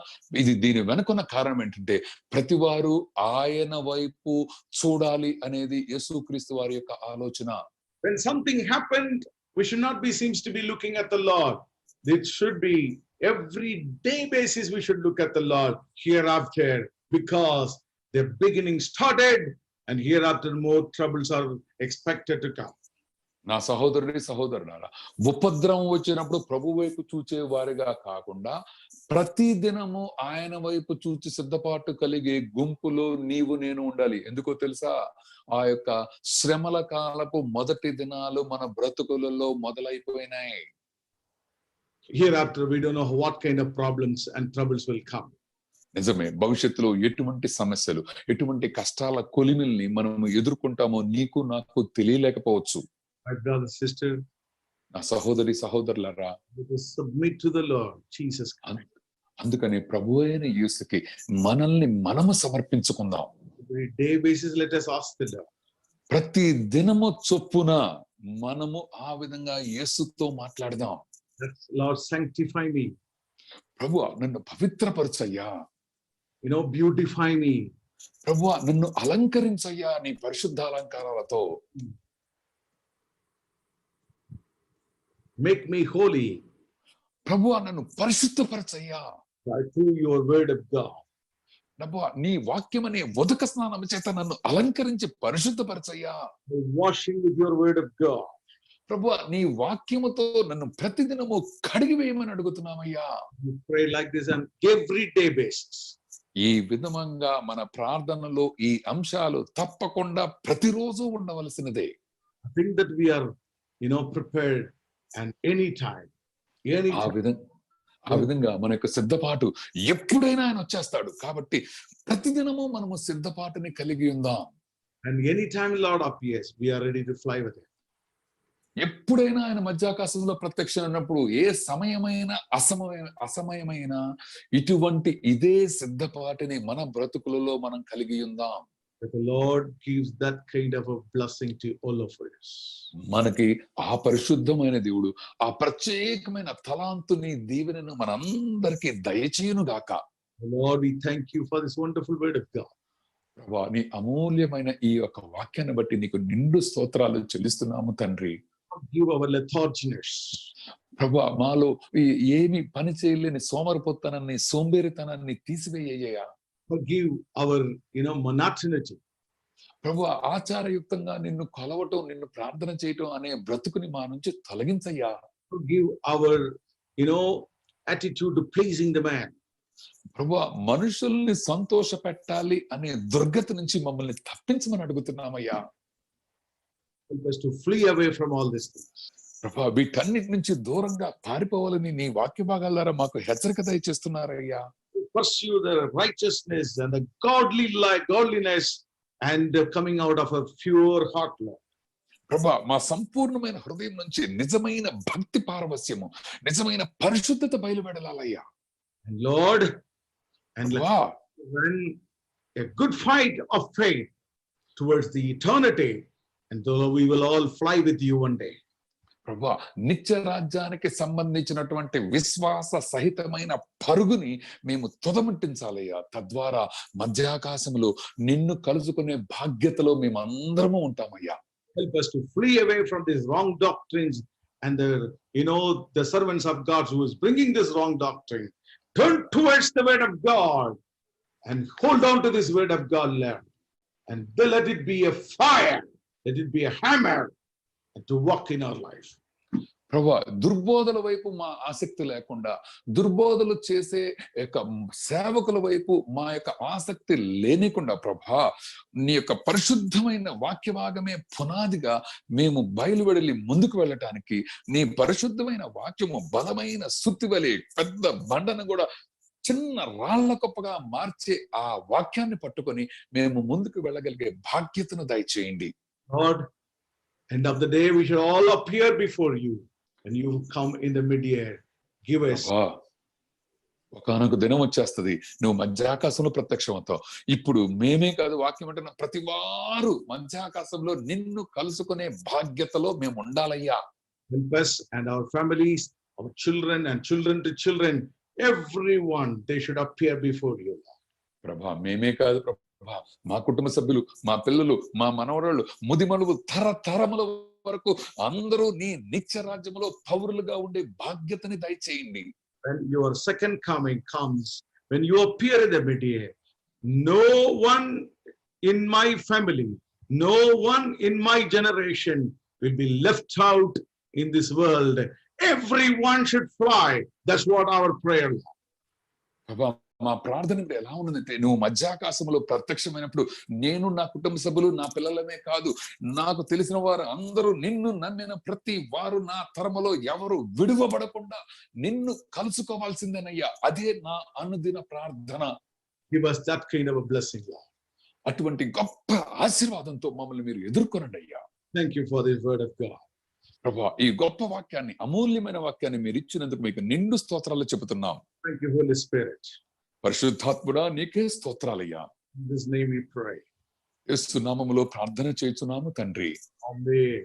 దీని వెనుకున్న కారణం ఏంటంటే ప్రతి వారు ఆయన వైపు చూడాలి అనేది యేసుక్రీస్తు వారి యొక్క ఆలోచన. When something happened, we should not seems to be looking at the Lord. It should be every day basis we should look at the Lord hereafter, because the beginning started and hereafter more troubles are expected to come. నా సహోదరులారా, ఉపద్రవం వచ్చినప్పుడు ప్రభు వైపు చూచే వారిగా కాకుండా ప్రతి దినము ఆయన వైపు చూచి సిద్ధపాటు కలిగే గుంపులో నీవు నేను ఉండాలి. ఎందుకో తెలుసా? ఆ యొక్క శ్రమల కాలపు మొదటి దినాలు మన బ్రతుకులలో మొదలైపోయినాయి. Hereafter we don't know what kind of problems and troubles will come. నిజమే, భవిష్యత్తులో ఎటువంటి సమస్యలు, ఎటువంటి కష్టాల కొలిమిల్ని మనం ఎదుర్కొంటామో నీకు నాకు తెలియలేకపోవచ్చు. My brother, sister, నా సహోదరులారా, submit to the Lord Jesus Christ. అందుకని ప్రభువైన యేసుకి మనల్ని మనము సమర్పించుకుందాం. Every day basis let us ask the Lord. ప్రతి దినము చొప్పున మనము ఆ విధంగా యేసుతో మాట్లాడదాం. Lord, sanctify me. ప్రభువా నన్ను పవిత్రపరచయ్యా. Beautify me. ప్రభువా నన్ను అలంకరించయ్యా నీ పరిశుద్ధ అలంకారాలతో. Make me holy. ప్రభువా నన్ను పరిశుద్ధపరచయ్యా. Through your word of God. ప్రభువా నీ వాక్యం అనే ఉదక స్నానం చేత నన్ను అలంకరించి పరిశుద్ధపరచయ్యా. Washing with your word of God. ప్రభువా నీ వాక్యముతో నన్ను ప్రతిదినము కడిగి వేయమని అడుగుతున్నామయ్యా. You pray like this on every day basis. ఈ విధంగా మన ప్రార్థనలో ఈ అంశాలు తప్పకుండా ప్రతిరోజు ఉండవలసినదే. I think that we are prepared and anytime. ఆ విధంగా మన యొక్క సిద్ధపాటు ఎప్పుడైనా ఆయన వచ్చేస్తాడు. కాబట్టి ప్రతిదినము మనము సిద్ధపాటుని కలిగి ఉందాం. And anytime Lord appears, we are ready to fly with Him. ఎప్పుడైనా ఆయన మధ్యాకాశంలో ప్రత్యక్షమైనప్పుడు ఏ సమయమైన అసమయమైన ఇటువంటి ఇదే సిద్ధపాటిని మన బ్రతుకులలో మనం కలిగి ఉందాం. That the Lord gives that kind of a blessing to all of us. మనకి ఆ పరిశుద్ధమైన దేవుడు ఆ ప్రత్యేకమైన తలాంతుని దీవెనను మనందరికీ దయచేయును గాక. Lord, we thank you for this wonderful word of God. ప్రభువా నీ అమూల్యమైన ఈ యొక్క వాక్యాన్ని బట్టి నీకు నిండు స్తోత్రాలు చెల్లిస్తున్నాము తండ్రి. Forgive our letharginess. ప్రభు మాలో ఏమి పని చేయలేని సోమరిపోతనాన్ని సోంబేరితనాన్ని తీసివేయ్యా. Forgive our, monotonity. ప్రభు ఆచారయుక్తంగా నిన్ను కొలవటం నిన్ను ప్రార్థన చేయటం అనే బ్రతుకుని మా నుంచి తొలగించయ్యా. Forgive our, attitude to pleasing the man. ప్రభు మనుషుల్ని సంతోష పెట్టాలి అనే దుర్గతి నుంచి మమ్మల్ని తప్పించమని అడుగుతున్నామయ్యా. Help us to flee away from all these things. ప్రభు వీటన్నిటి నుంచి దూరంగా పారిపోవాలని నీ వాక్య భాగాల ద్వారా మాకు హెచ్చరిక దయచేస్తున్నారయ్యా. Pursue the righteousness and the godliness and coming out of a pure heart, Lord. ప్రభా మా సంపూర్ణమైన హృదయం నుంచి నిజమైన భక్తి పారవస్యము నిజమైన పరిశుద్ధత బయలువెడలాలయ్యా. And Lord, and let's ప్రభా run a good fight of faith towards the eternity, and though we will all fly with you one day. ప్రభా నిత్య రాజ్యానికి సంబంధించినటువంటి విశ్వాస సహితమైన పరుగుని మేము తుదముట్టించాలయ్యా. తద్వారా మధ్యాకాశంలో నిన్ను కలుసుకునే భాగ్యతలో మేము అందరము ఉంటామయ్యా. Help us to flee away from these wrong doctrines and the servants of God who is bringing this wrong doctrine. Turn towards the word of God and hold on to this word of God, Lord. And let it be a fire, let it be a hammer to walk in our life. ప్రభా దుర్బోధల వైపు మా ఆసక్తి లేకుండా దుర్బోధలు చేసే యొక్క సేవకుల వైపు మా యొక్క ఆసక్తి లేనికుండా ప్రభా నీ యొక్క పరిశుద్ధమైన వాక్య భాగమే పునాదిగా మేము బయలువెడలి ముందుకు వెళ్ళటానికి నీ పరిశుద్ధమైన వాక్యము బలమైన సుత్తి వలె పెద్ద బండను కూడా చిన్న రాళ్ల కుప్పగా మార్చే ఆ వాక్యాన్ని పట్టుకొని మేము ముందుకు వెళ్ళగలిగే బాధ్యతను దయచేయండి. Lord, end of the day we shall all appear before you and you come in the mid-air. Give us. ఒకనొక దినం వచ్చేస్తుంది నువ్వు మధ్యాకాశంలో ప్రత్యక్షమవుతావు. ఇప్పుడు మేమే కాదు వాక్యం అంటున్న ప్రతి వారు మధ్యాకాశంలో నిన్ను కలుసుకునే బాధ్యతలో మేము ఉండాలయ్యా. Help us and our families, our children and children to children, everyone, they should appear before you. ప్రభా మేమే కాదు ప్రభా మా కుటుంబ సభ్యులు మా పిల్లలు మా మనవరాళ్ళు ముదిమలువు తరతరముల వరకు అందరూ నీ నిత్య రాజ్యములో పౌరులుగా ఉండే బాధ్యతని దయచేయండి. When your second coming comes, when you appear in the mid-air, no one in my family, no one in my generation will be left out in this world. Everyone should fly. That's what our prayer is. ప్రభా మా ప్రార్థన ఎలా ఉన్నదంటే నువ్వు మధ్యాకాశంలో ప్రత్యక్షమైనప్పుడు నేను నా కుటుంబ సభ్యులు నా పిల్లలమే కాదు నాకు తెలిసిన వారు అందరూ నిన్ను నమ్మిన ప్రతి వారు నా తరములో ఎవరు విడువబడకుండా నిన్ను కలుసుకోవాల్సిందేనయ్యా. అదే నా అనుదిన ప్రార్థన. Give us that kind of a blessing, Lord. అటువంటి గొప్ప ఆశీర్వాదంతో మమ్మల్ని మీరు ఎదుర్కొనండి అయ్యా. Thank you for this word of God. ప్రభా ఈ గొప్ప వాక్యాన్ని అమూల్యమైన వాక్యాన్ని మీరు ఇచ్చినందుకు మీకు నిండు స్తోత్రాలు చెబుతున్నాం. Thank you, Holy Spirit. పరిశుద్ధాత్ముడా నీకే స్తోత్రాలయ్యా. In this name we pray. యేసు నామములో ప్రార్థన చేయుచున్నాము తండ్రి. Amen.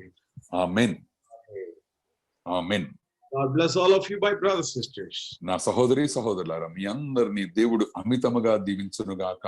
Amen. Amen. God bless all of you, my brothers and sisters. నా సహోదరి సహోదరులారా మీ అందరినీ దేవుడు అమితముగా దీవించును గాక.